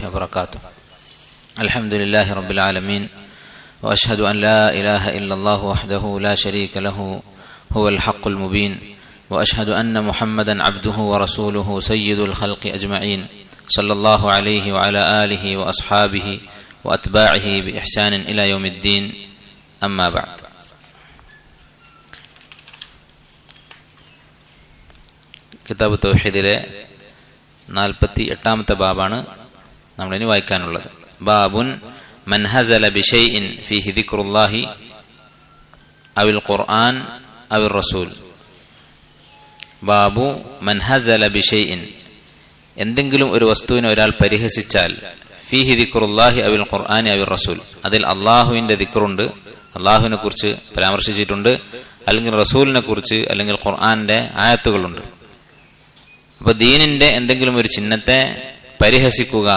وبركاته. الحمد لله رب العالمين وأشهد أن لا إله إلا الله وحده لا شريك له هو الحق المبين وأشهد أن محمدا عبده ورسوله سيد الخلق أجمعين صلى الله عليه وعلى آله وأصحابه وأتباعه بإحسان إلى يوم الدين. أما بعد. കിതാബ് തൗഹീദിലെ 48ാമത്തെ ബാബാണ് നമ്മളിനി വായിക്കാനുള്ളത്. ബാബുൻ മൻ ഹസല ബിശൈഇൻ ഫീഹി ദിക്റുല്ലാഹി അവിൽ ഖുർആൻ അവിൽ റസൂൽ. ബാബു മൻ ഹസല ബിശൈഇൻ, എന്തെങ്കിലും ഒരു വസ്തുവിനെ ഒരാൾ പരിഹസിച്ചാൽ, ഫീഹി ദിക്റുല്ലാഹി അവിൽ ഖുർആൻ അവിൽ റസൂൽ, അതിൽ അള്ളാഹുവിന്റെ ദിക്റുണ്ട്, അള്ളാഹുവിനെ കുറിച്ച് പരാമർശിച്ചിട്ടുണ്ട്, അല്ലെങ്കിൽ റസൂലിനെ കുറിച്ച് അല്ലെങ്കിൽ ഖുർആന്റെ ആയത്തുകളുണ്ട്. അപ്പൊ ദീനിന്റെ എന്തെങ്കിലും ഒരു ചിഹ്നത്തെ പരിഹസിക്കുക,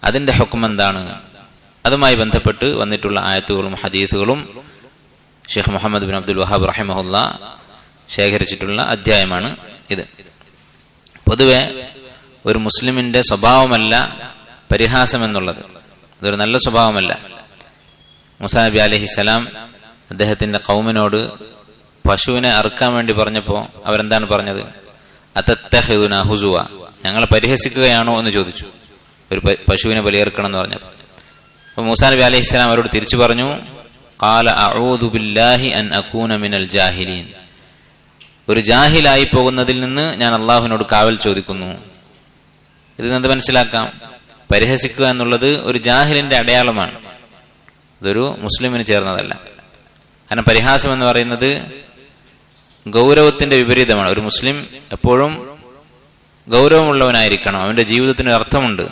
അതിന്റെ ഹുക്ം എന്താണ്? അതുമായി ബന്ധപ്പെട്ട് വന്നിട്ടുള്ള ആയത്തുകളും ഹദീസുകളും ഷെയ്ഖ് മുഹമ്മദ് ബിൻ അബ്ദുൽ വഹാബ് റഹിമഹുല്ല ശേഖരിച്ചിട്ടുള്ള അധ്യായമാണ് ഇത്. പൊതുവെ ഒരു മുസ്ലിമിന്റെ സ്വഭാവമല്ല പരിഹാസം എന്നുള്ളത്. ഇതൊരു നല്ല സ്വഭാവമല്ല. മൂസാ നബി അലൈഹിസ്സലാം അദ്ദേഹത്തിന്റെ ഖൗമിനോട് പശുവിനെ അറുക്കാൻ വേണ്ടി പറഞ്ഞപ്പോ അവരെന്താണ് പറഞ്ഞത്? അതത്തഖിദുനാ ഹുസുവ, ഞങ്ങളെ പരിഹസിക്കുകയാണോ എന്ന് ചോദിച്ചു. ഒരു പശുവിനെ ബലിയെറുക്കണം എന്ന് പറഞ്ഞു. അപ്പൊ മൂസാ നബി അലൈഹിസ്സലാം അവരോട് തിരിച്ചു പറഞ്ഞു, ഖാല അഊദു ബില്ലാഹി അൻ അകൂന മിനൽ ജാഹിലീൻ, ഒരു ജാഹിലായി പോകുന്നതിൽ നിന്ന് ഞാൻ അള്ളാഹുവിനോട് കാവൽ ചോദിക്കുന്നു. ഇതിൽ നിന്ന് മനസ്സിലാക്കാം, പരിഹസിക്കുക എന്നുള്ളത് ഒരു ജാഹിലിന്റെ അടയാളമാണ്, ഇതൊരു മുസ്ലിമിന് ചേർന്നതല്ല. കാരണം പരിഹാസം എന്ന് പറയുന്നത് ഗൗരവത്തിന്റെ വിപരീതമാണ്. ഒരു മുസ്ലിം എപ്പോഴും ഗൗരവമുള്ളവനായിരിക്കണം, അവന്റെ ജീവിതത്തിന് അർത്ഥമുണ്ട്.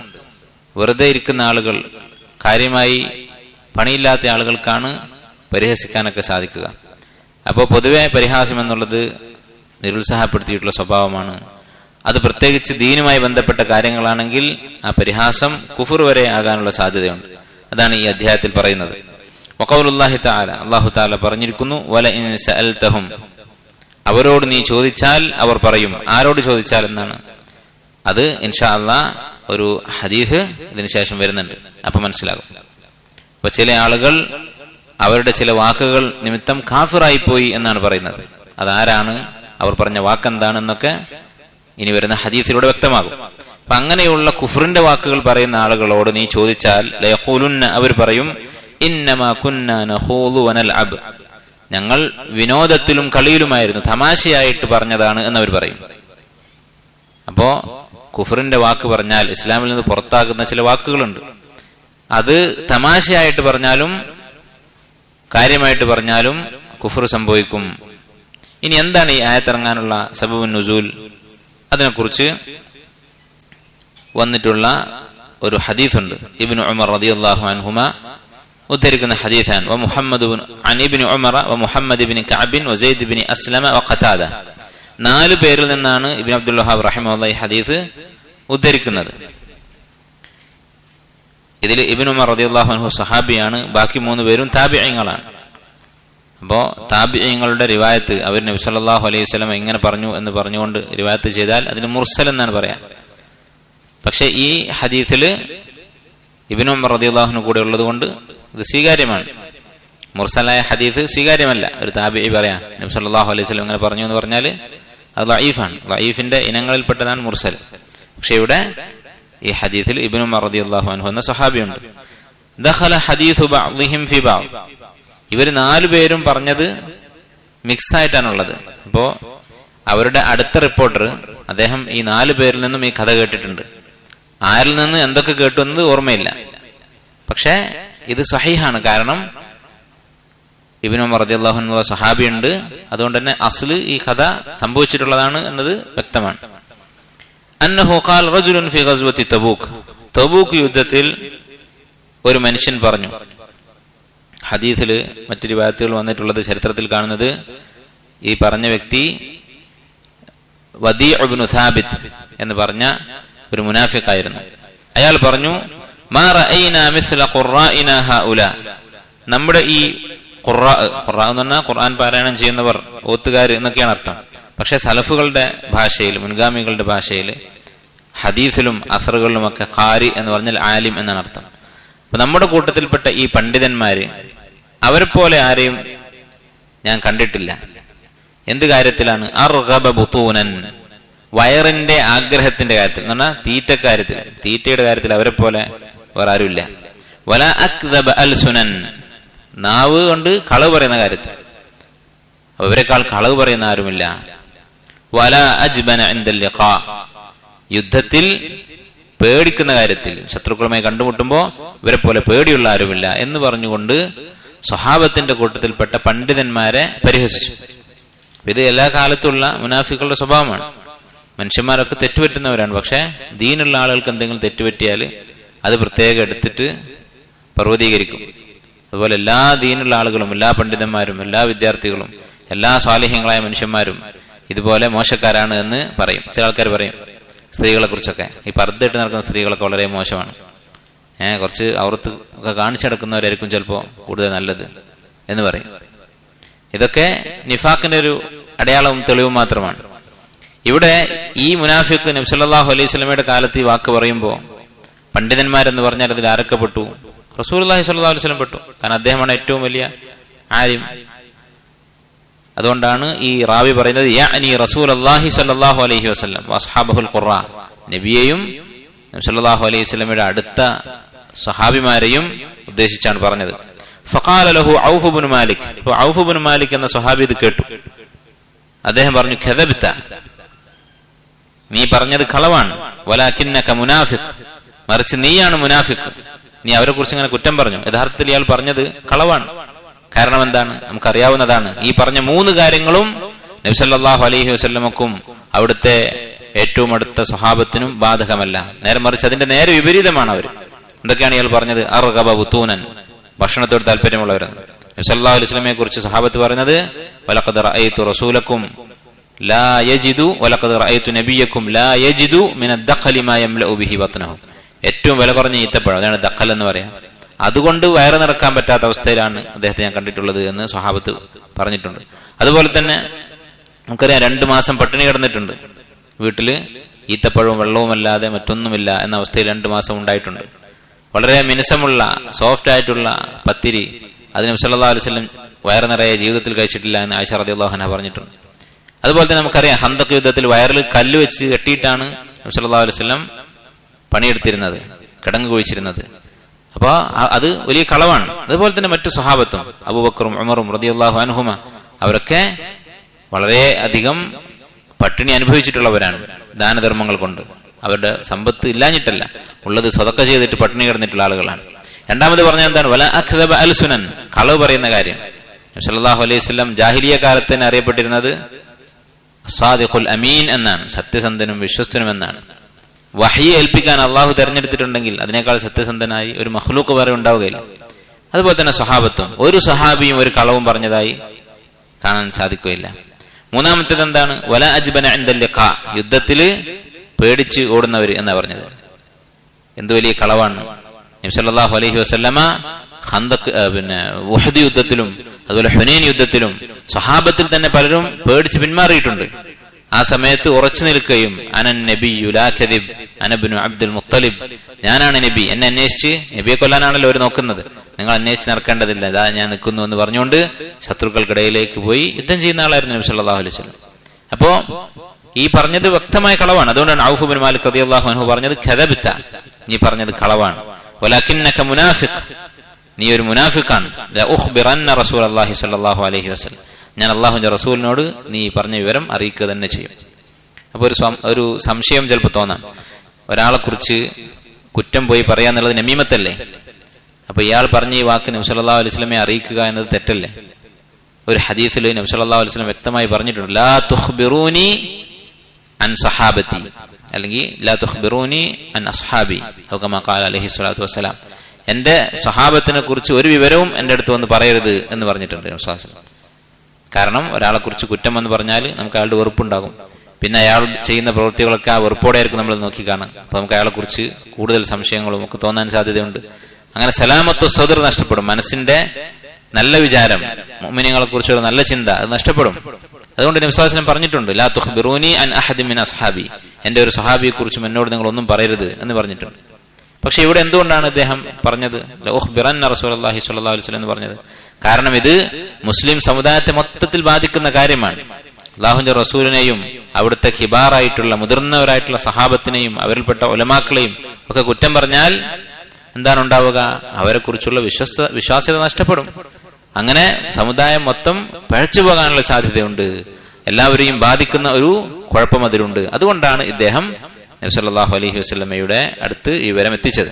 വെറുതെ ഇരിക്കുന്ന ആളുകൾ, കാര്യമായി പണിയില്ലാത്ത ആളുകൾക്കാണ് പരിഹസിക്കാനൊക്കെ സാധിക്കുക. അപ്പോൾ പൊതുവെ പരിഹാസം എന്നുള്ളത് നിരുത്സാഹപ്പെടുത്തിയിട്ടുള്ള സ്വഭാവമാണ്. അത് പ്രത്യേകിച്ച് ദീനുമായി ബന്ധപ്പെട്ട കാര്യങ്ങളാണെങ്കിൽ ആ പരിഹാസം കുഫർ വരെ ആകാനുള്ള സാധ്യതയുണ്ട്. അതാണ് ഈ അധ്യായത്തിൽ പറയുന്നത്. വഖൗലുല്ലാഹി തആല, അല്ലാഹു തആല പറഞ്ഞിരിക്കുന്നു, വല ഇൻ സഅൽതഹും, അവരോട് നീ ചോദിച്ചാൽ അവർ പറയും. ആരോട് ചോദിച്ചാൽ എന്നാണ്? അത് ഇൻഷാ അല്ലാഹ് ഒരു ഹദീസ് ഇതിനു ശേഷം വരുന്നുണ്ട്, അപ്പൊ മനസ്സിലാകും. അപ്പൊ ചില ആളുകൾ അവരുടെ ചില വാക്കുകൾ നിമിത്തം കാഫിറായി പോയി എന്നാണ് പറയുന്നത്. അതാരാണ്, അവർ പറഞ്ഞ വാക്കെന്താണെന്നൊക്കെ ഇനി വരുന്ന ഹദീസിലൂടെ വ്യക്തമാകും. അപ്പൊ അങ്ങനെയുള്ള കുഫറിന്റെ വാക്കുകൾ പറയുന്ന ആളുകളോട് നീ ചോദിച്ചാൽ ലയഖൂലുന്ന, അവർ പറയും, ഇന്നമാ കുന്നാ നഖൂദു വനൽഅബ്, ഞങ്ങൾ വിനോദത്തിലും കളിയിലുമായിരുന്നു, തമാശയായിട്ട് പറഞ്ഞതാണ് എന്നവർ പറയും. അപ്പോ കുഫറിന്റെ വാക്ക് പറഞ്ഞാൽ ഇസ്ലാമിൽ നിന്ന് പുറത്താക്കുന്ന ചില വാക്കുകളുണ്ട്. അത് തമാശയായിട്ട് പറഞ്ഞാലും കാര്യമായിട്ട് പറഞ്ഞാലും കുഫർ സംഭവിക്കും. ഇനി എന്താണ് ഈ ആയത്തിറങ്ങാനുള്ള സബബുൻ നുസൂൽ? അതിനെക്കുറിച്ച് വന്നിട്ടുള്ള ഒരു ഹദീസുണ്ട്. ഇബ്നു ഉമർ റളിയല്ലാഹു അൻഹുമ ഉദ്ധരിക്കുന്ന ഹദീസാണ്. വമുഹമ്മദ് അൻ ഇബ്നു ഉമർ വമുഹമ്മദ് ഇബ്നു കഅബ് വസൈദ് ഇബ്നു അസ്ലമ വഖതാദ, 4 പേരിൽ നിന്നാണ് ഇബ്നു അബ്ദുൽ വഹാബ് റഹിമഹുല്ലാഹി ഹദീസ് ഉദ്ധരിക്കുന്നത്. ഇതിൽ ഇബ്നു ഉമർ റളിയല്ലാഹു അൻഹു സഹാബിയാണ്, ബാക്കി 3 പേരും താബിഈങ്ങളാണ്. അപ്പോ താബിഈങ്ങളുടെ റിവായത്ത് അവർ നബി സല്ലല്ലാഹു അലൈഹി വസല്ലം ഇങ്ങനെ പറഞ്ഞു എന്ന് പറഞ്ഞുകൊണ്ട് റിവായത്ത് ചെയ്താൽ അതിന് മുർസൽ എന്നാണ് പറയാ. പക്ഷെ ഈ ഹദീസില് ഇബ്നു ഉമർ റളിയല്ലാഹു അൻഹു കൂടെ ഉള്ളത് കൊണ്ട് ഇത് സ്വീകാര്യമാണ്. മുർസലായ ഹദീസ് സ്വീകാര്യമല്ല. ഒരു താബിഈ പറയാ നബി സല്ലല്ലാഹു അലൈഹി വസല്ലം ഇങ്ങനെ പറഞ്ഞു എന്ന് പറഞ്ഞാൽ അത് ദഈഫാണ്. ദഈഫിന്റെ ഇനങ്ങളിൽപ്പെട്ടതാണ് മുർസൽ. പക്ഷെ ഇവിടെ ഈ ഹദീസിൽ ഇബ്നു ഉമർ റളിയല്ലാഹു അൻഹു എന്ന സ്വഹാബിയുണ്ട്. ദഖല ഹദീസു ബഅദിഹിം ഫി ബഅദ്, ഇവർ 4 പേരും പറഞ്ഞത് മിക്സ് ആയിട്ടാണുള്ളത്. അപ്പോ അവരുടെ അടുത്ത റിപ്പോർട്ടർ അദ്ദേഹം ഈ 4 പേരിൽ നിന്നും ഈ കഥ കേട്ടിട്ടുണ്ട്. ആരിൽ നിന്ന് എന്തൊക്കെ കേട്ടു എന്നത് ഓർമ്മയില്ല. പക്ഷെ ഇത് സഹീഹാണ്. കാരണം ഇബ്നു ഉമർ റളിയല്ലാഹു അൻഹു സഹാബിയുണ്ട്, അതുകൊണ്ട് തന്നെ അസ്ല് ഈ കഥ സംഭവിച്ചിട്ടുള്ളതാണ് എന്നത് വ്യക്തമാണ്. അന്നഹു ഖാൽ റജുലുൻ ഫി ഗസ്വതി തബൂക്ക്, തബൂക്ക് യുദ്ധത്തിൽ ഒരു മനുഷ്യൻ പറഞ്ഞു. ഹദീസിൽ മറ്റു റിവായത്തുകൾ വന്നിട്ടുള്ളത്, ചരിത്രത്തിൽ കാണുന്നത് ഈ പറഞ്ഞ വ്യക്തി വദീഉ ഇബ്നു സാബിത്ത് എന്ന് പറഞ്ഞ ഒരു മുനാഫിഖായിരുന്നു. അയാൾ പറഞ്ഞു, മാ റഅയ്നാ മിസ്ല ഖുറാഇനാ ഹൗലാ, നമ്മുടെ ഈ ഖുറാ എന്ന് പറഞ്ഞാൽ ഖുർആൻ പാരായണം ചെയ്യുന്നവർ, ഓത്തുകാർ എന്നൊക്കെയാണ് അർത്ഥം. പക്ഷെ സലഫുകളുടെ ഭാഷയിൽ, മുൻഗാമികളുടെ ഭാഷയിൽ ഹദീസിലും അസറുകളിലുമൊക്കെ ഖാരി എന്ന് പറഞ്ഞാൽ ആലിം എന്നാണ് അർത്ഥം. അപ്പൊ നമ്മുടെ കൂട്ടത്തിൽപ്പെട്ട ഈ പണ്ഡിതന്മാര് അവരെ പോലെ ആരെയും ഞാൻ കണ്ടിട്ടില്ല. എന്ത് കാര്യത്തിലാണ്? അർഗബ ബുതൂനൻ, വയറിന്റെ ആഗ്രഹത്തിന്റെ കാര്യത്തിൽ എന്ന് പറഞ്ഞാൽ തീറ്റയുടെ കാര്യത്തിൽ അവരെ പോലെ വേറെ ആരുമില്ല. വല അക്ദബ അൽസുനൻ, നാവ് കൊണ്ട് കളവ് പറയുന്ന കാര്യത്തിൽ അവരെക്കാൾ കളവ് പറയുന്ന ആരുമില്ല. വല അജ്ബന ഇൻദൽ ലിഖാ, യുദ്ധത്തിൽ പേടിക്കുന്ന കാര്യത്തിൽ ശത്രുക്കളുമായി കണ്ടുമുട്ടുമ്പോ ഇവരെ പോലെ പേടിയുള്ള ആരുമില്ല എന്ന് പറഞ്ഞുകൊണ്ട് സ്വഹാബത്തിന്റെ കൂട്ടത്തിൽപ്പെട്ട പണ്ഡിതന്മാരെ പരിഹസിച്ചു. ഇത് എല്ലാ കാലത്തുള്ള മുനാഫികളുടെ സ്വഭാവമാണ്. മനുഷ്യന്മാരൊക്കെ തെറ്റുപറ്റുന്നവരാണ്. പക്ഷെ ദീനുള്ള ആളുകൾക്ക് എന്തെങ്കിലും തെറ്റുപറ്റിയാൽ അത് പ്രത്യേകം എടുത്തിട്ട് പർവ്വതീകരിക്കും. അതുപോലെ എല്ലാ ദീനുള്ള ആളുകളും, എല്ലാ പണ്ഡിതന്മാരും, എല്ലാ വിദ്യാർത്ഥികളും, എല്ലാ സ്വാലിഹ്യങ്ങളായ മനുഷ്യന്മാരും ഇതുപോലെ മോശക്കാരാണ് എന്ന് പറയും. ചില ആൾക്കാർ പറയും സ്ത്രീകളെ കുറിച്ചൊക്കെ, ഈ പർദ്ദയിട്ട് നടക്കുന്ന സ്ത്രീകളൊക്കെ വളരെ മോശമാണ്, കുറച്ച് ഔറത്ത് ഒക്കെ കാണിച്ചെടുക്കുന്നവരായിരിക്കും ചിലപ്പോൾ കൂടുതൽ നല്ലത് എന്ന് പറയും. ഇതൊക്കെ നിഫാഖിന്റെ ഒരു അടയാളവും തെളിവും മാത്രമാണ്. ഇവിടെ ഈ മുനാഫിഖ് നബി സല്ലല്ലാഹു അലൈഹി വസല്ലമയുടെ കാലത്ത് ഈ വാക്ക് പറയുമ്പോൾ പണ്ഡിതന്മാരെന്ന് പറഞ്ഞാൽ അതിൽ ആരൊക്കെ പെട്ടു? റസൂലുള്ളാഹി സ്വല്ലല്ലാഹു അലൈഹി വസല്ലം പെട്ടു. കാരണം അദ്ദേഹമാണ് ഏറ്റവും വലിയ ആലിം. അതുകൊണ്ടാണ് ഈ റാവി പറയുന്നത് യഅനി റസൂലുള്ളാഹി സ്വല്ലല്ലാഹു അലൈഹി വസല്ലം വഅസ്ഹാബുൽ ഖുറാ, നബിയെയും നബി സല്ലല്ലാഹു അലൈഹി വസല്ലമയുടെ അടുത്ത സ്വഹാബിമാരെയും ഉദ്ദേശിച്ചാണ് പറഞ്ഞത്. ഫഖാല ലഹു ഔഫ് ഇബ്നു മാലിക്, അപ്പോൾ ഔഫ് ഇബ്നു മാലിക് എന്ന സ്വഹാബി ഇത് കേട്ടു. അദ്ദേഹം പറഞ്ഞു കദബ്ത, നീ പറഞ്ഞത് കളവാണ്. വലാകിന്നക മുനാഫിഖ്, മറിച്ച് നീയാണ് മുനാഫിഖ്. നീ അവരെ കുറിച്ച് ഇങ്ങനെ കുറ്റം പറഞ്ഞു. യഥാർത്ഥത്തിൽ ഇയാൾ പറഞ്ഞത് കളവാണ്. കാരണം എന്താണ്? നമുക്കറിയാവുന്നതാണ്. ഈ പറഞ്ഞ 3 കാര്യങ്ങളും നബി സല്ലല്ലാഹു അലൈഹി വസല്ലമക്കും അവിടുത്തെ ഏറ്റവും അടുത്ത സ്വഹാബത്തിനും ബാധകമല്ല. നേരെ മറിച്ച് അതിന്റെ നേരെ വിപരീതമാണ് അവർ. എന്തൊക്കെയാണ് ഇയാൾ പറഞ്ഞത്? അർഗബ ബുതൂനൻ, ഭക്ഷണത്തോട് താല്പര്യമുള്ളവരാണ്. നബി സല്ലല്ലാഹു അലൈഹി വസല്ലമയെ കുറിച്ച് സ്വഹാബത്ത് പറഞ്ഞത് വലഖദ് റഅയ്തു റസൂലക്കും ലാ യജിദു വലഖദ് റഅയ്തു നബിയക്കും ലാ യജിദു മിന ദഖലി മാ യംലഉ ബിഹി ബത്നഹു. ഏറ്റവും വില കുറഞ്ഞ ഈത്തപ്പഴം, അതാണ് ദഖൽ എന്ന് പറയാം. അതുകൊണ്ട് വയറ് നിറക്കാൻ പറ്റാത്ത അവസ്ഥയിലാണ് അദ്ദേഹത്തെ ഞാൻ കണ്ടിട്ടുള്ളത് എന്ന് സ്വഹാബത്ത് പറഞ്ഞിട്ടുണ്ട്. അതുപോലെ തന്നെ നമുക്കറിയാം 2 മാസം പട്ടിണി കിടന്നിട്ടുണ്ട്. വീട്ടില് ഈത്തപ്പഴവും വെള്ളവുമല്ലാതെ മറ്റൊന്നുമില്ല എന്ന അവസ്ഥയിൽ 2 മാസം ഉണ്ടായിട്ടുണ്ട്. വളരെ മിനുസമുള്ള സോഫ്റ്റ് ആയിട്ടുള്ള പത്തിരി അത് നബി സല്ലല്ലാഹു അലൈഹി വസല്ലം വയറ് നിറയെ ജീവിതത്തിൽ കഴിച്ചിട്ടില്ല എന്ന് ആയിഷ റളിയല്ലാഹു അൻഹ പറഞ്ഞിട്ടുണ്ട്. അതുപോലെ തന്നെ നമുക്കറിയാം ഹന്തക് യുദ്ധത്തിൽ വയറിൽ കല്ല് വെച്ച് കെട്ടിയിട്ടാണ് നബി സല്ലല്ലാഹു അലൈഹി വസല്ലം പണിയെടുത്തിരുന്നത്, കിടങ്ങ് കുഴിച്ചിരുന്നത്. അപ്പൊ അത് വലിയ കളവാണ്. അതുപോലെ തന്നെ മറ്റു സ്വഹാബത്തും അബൂബക്കറും ഉമറും റളിയല്ലാഹു അൻഹുമ അവരൊക്കെ വളരെ അധികം പട്ടിണി അനുഭവിച്ചിട്ടുള്ളവരാണ് ദാനധർമ്മങ്ങൾ കൊണ്ട്. അവരുടെ സമ്പത്ത് ഇല്ലാഞ്ഞിട്ടല്ല, ഉള്ളത് സ്വതക്ക ചെയ്തിട്ട് പട്ടിണി കിടന്നിട്ടുള്ള ആളുകളാണ്. രണ്ടാമത് പറഞ്ഞ എന്താണ്? വല അഖ്ദബ അൽസുനൻ, കളവ് പറയുന്ന കാര്യം. നബി സല്ലല്ലാഹു അലൈഹി വസല്ലം ജാഹിലിയ കാലത്ത് തന്നെ അറിയപ്പെട്ടിരുന്നത് സാദിഖുൽ അമീൻ എന്നാണ്, സത്യസന്ധനും വിശ്വസ്തനും എന്നാണ്. വഹി ഏൽപ്പിക്കാൻ അള്ളാഹു തെരഞ്ഞെടുത്തിട്ടുണ്ടെങ്കിൽ അതിനേക്കാൾ സത്യസന്ധനായി ഒരു മഖ്ലൂഖ് വേറെ ഉണ്ടാവുകയില്ല. അതുപോലെ തന്നെ സ്വഹാബത്തും ഒരു സ്വഹാബിയും ഒരു കളവും പറഞ്ഞതായി കാണാൻ സാധിക്കുകയില്ല. മൂന്നാമത്തേത് എന്താണ്? വല അജ്ബന ഇൻദൽ ലിഖാ, യുദ്ധത്തില് പേടിച്ച് ഓടുന്നവർ എന്നാ പറഞ്ഞത്. എന്ത് വലിയ കളവാണ്! നബി സല്ലല്ലാഹു അലൈഹി വസല്ലമ ഖന്തഖ് ഉഹദ് യുദ്ധത്തിലും അതുപോലെ ഹുനൈൻ യുദ്ധത്തിലും സ്വഹാബത്തിൽ തന്നെ പലരും പേടിച്ച് പിന്മാറിയിട്ടുണ്ട്. ആ സമയത്ത് ഉറച്ചു നിൽക്കുകയും അനൻ നബിയ്യു ലാ കദിബ് അന ഇബ്നു അബ്ദുൽ മുത്തലിബ്, ഞാനാണ് നബി, എന്നെ അന്വേഷിച്ച്, നബിയെ കൊല്ലാനാണല്ലോ അവർ നോക്കുന്നത്, നിങ്ങൾ അന്വേഷിച്ച് നടക്കേണ്ടതില്ല, ഇതാ ഞാൻ നിൽക്കുന്നു എന്ന് പറഞ്ഞുകൊണ്ട് ശത്രുക്കൾക്കിടയിലേക്ക് പോയി യുദ്ധം ചെയ്യുന്ന ആളായിരുന്നു നബി സല്ലല്ലാഹു അലൈഹി വസല്ലം. അപ്പോ ഈ പറഞ്ഞത് വ്യക്തമായ കളവാണ്. അതുകൊണ്ടാണ് ഔഫ് ഇബ്നു മാലിക് റളിയല്ലാഹു അൻഹു പറഞ്ഞത് കദബ്ത, നീ പറഞ്ഞത് കളവാണ്. വലകിന്നക മുനാഫിഖ്, നീ ഒരു മുനാഫിഖാണ്. ലാ ഉഖ്ബിറന്ന റസൂലുള്ളാഹി സ്വല്ലല്ലാഹു അലൈഹി വസല്ലം, ഞാൻ അള്ളാഹുവിന്റെ റസൂലിനോട് നീ പറഞ്ഞ വിവരം അറിയിക്കുക തന്നെ ചെയ്യും. അപ്പൊ ഒരു സംശയം ചിലപ്പോൾ തോന്നാം, ഒരാളെ കുറിച്ച് കുറ്റം പോയി പറയാന്നുള്ളത് നമീമത്തല്ലേ? അപ്പൊ ഇയാൾ പറഞ്ഞ ഈ വാക്ക് നബി സല്ലല്ലാഹു അലൈഹി വസല്ലമയെ അറിയിക്കുക എന്നത് തെറ്റല്ലേ? ഒരു ഹദീസിൽ നബി സല്ലല്ലാഹു അലൈഹി വസല്ലം വ്യക്തമായി പറഞ്ഞിട്ടുണ്ട്, ലാ തുഖ്ബിറൂനി അൻ സഹാബത്തി, അല്ലെങ്കിൽ ലാ തുഖ്ബിറൂനി അൻ അസ്ഹാബി ഔ കമാ ഖാല അലൈഹി സ്വലാത്തു വസ്സലാം, എന്റെ സ്വഹാബത്തിനെ കുറിച്ച് ഒരു വിവരവും എന്റെ അടുത്ത് വന്ന് പറയരുത് എന്ന് പറഞ്ഞിട്ടുണ്ട് നബി സല്ലല്ലാഹു അലൈഹി വസല്ലം. കാരണം ഒരാളെ കുറിച്ച് കുറ്റം എന്ന് പറഞ്ഞാൽ നമുക്ക് അയാളുടെ വെറുപ്പുണ്ടാകും. പിന്നെ അയാൾ ചെയ്യുന്ന പ്രവൃത്തികളൊക്കെ ആ വെറുപ്പോടെ ആയിരിക്കും നമ്മൾ നോക്കി കാണാം. അപ്പൊ നമുക്ക് അയാളെ കുറിച്ച് കൂടുതൽ സംശയങ്ങളും ഒക്കെ തോന്നാൻ സാധ്യതയുണ്ട്. അങ്ങനെ സലാമത്തു സദർ നഷ്ടപ്പെടും. മനസ്സിന്റെ നല്ല വിചാരം, മുഅ്മിനീങ്ങളെ കുറിച്ചുള്ള നല്ല ചിന്ത അത് നഷ്ടപ്പെടും. അതുകൊണ്ട് നബി സല്ലല്ലാഹു അലൈഹി വസല്ലം പറഞ്ഞിട്ടുണ്ട്, ലാ തുഖ്ബിറൂനി അൻ അഹദി മിൻ അസ്ഹാബി, എന്റെ ഒരു സ്വഹാബിയെ കുറിച്ചും എന്നോട് നിങ്ങൾ ഒന്നും പറയരുത് എന്ന് പറഞ്ഞിട്ടുണ്ട്. പക്ഷെ ഇവിടെ എന്തുകൊണ്ടാണ് ഇദ്ദേഹം പറഞ്ഞത് ലഉഖ്ബിറന്ന റസൂലുള്ളാഹി സ്വല്ലല്ലാഹു അലൈഹി വസല്ലം എന്ന് പറഞ്ഞത്? കാരണം ഇത് മുസ്ലിം സമുദായത്തെ മൊത്തത്തിൽ ബാധിക്കുന്ന കാര്യമാണ്. അല്ലാഹുവിന്റെ റസൂലിനെയും അവിടുത്തെ ഖിബാറായിട്ടുള്ള മുതിർന്നവരായിട്ടുള്ള സഹാബത്തിനെയും അവരിൽപ്പെട്ട ഉലമാക്കളെയും ഒക്കെ കുറ്റം പറഞ്ഞാൽ എന്താണ് ഉണ്ടാവുക? അവരെ കുറിച്ചുള്ള വിശ്വാസ്യത നഷ്ടപ്പെടും. അങ്ങനെ സമുദായം മൊത്തം പഴച്ചു പോകാനുള്ള സാധ്യതയുണ്ട്. എല്ലാവരെയും ബാധിക്കുന്ന ഒരു കുഴപ്പം അതിലുണ്ട്. അതുകൊണ്ടാണ് ഇദ്ദേഹം നബി സല്ലല്ലാഹു അലൈഹി വസല്ലമയുടെ അടുത്ത് ഈ വിവരം എത്തിച്ചത്.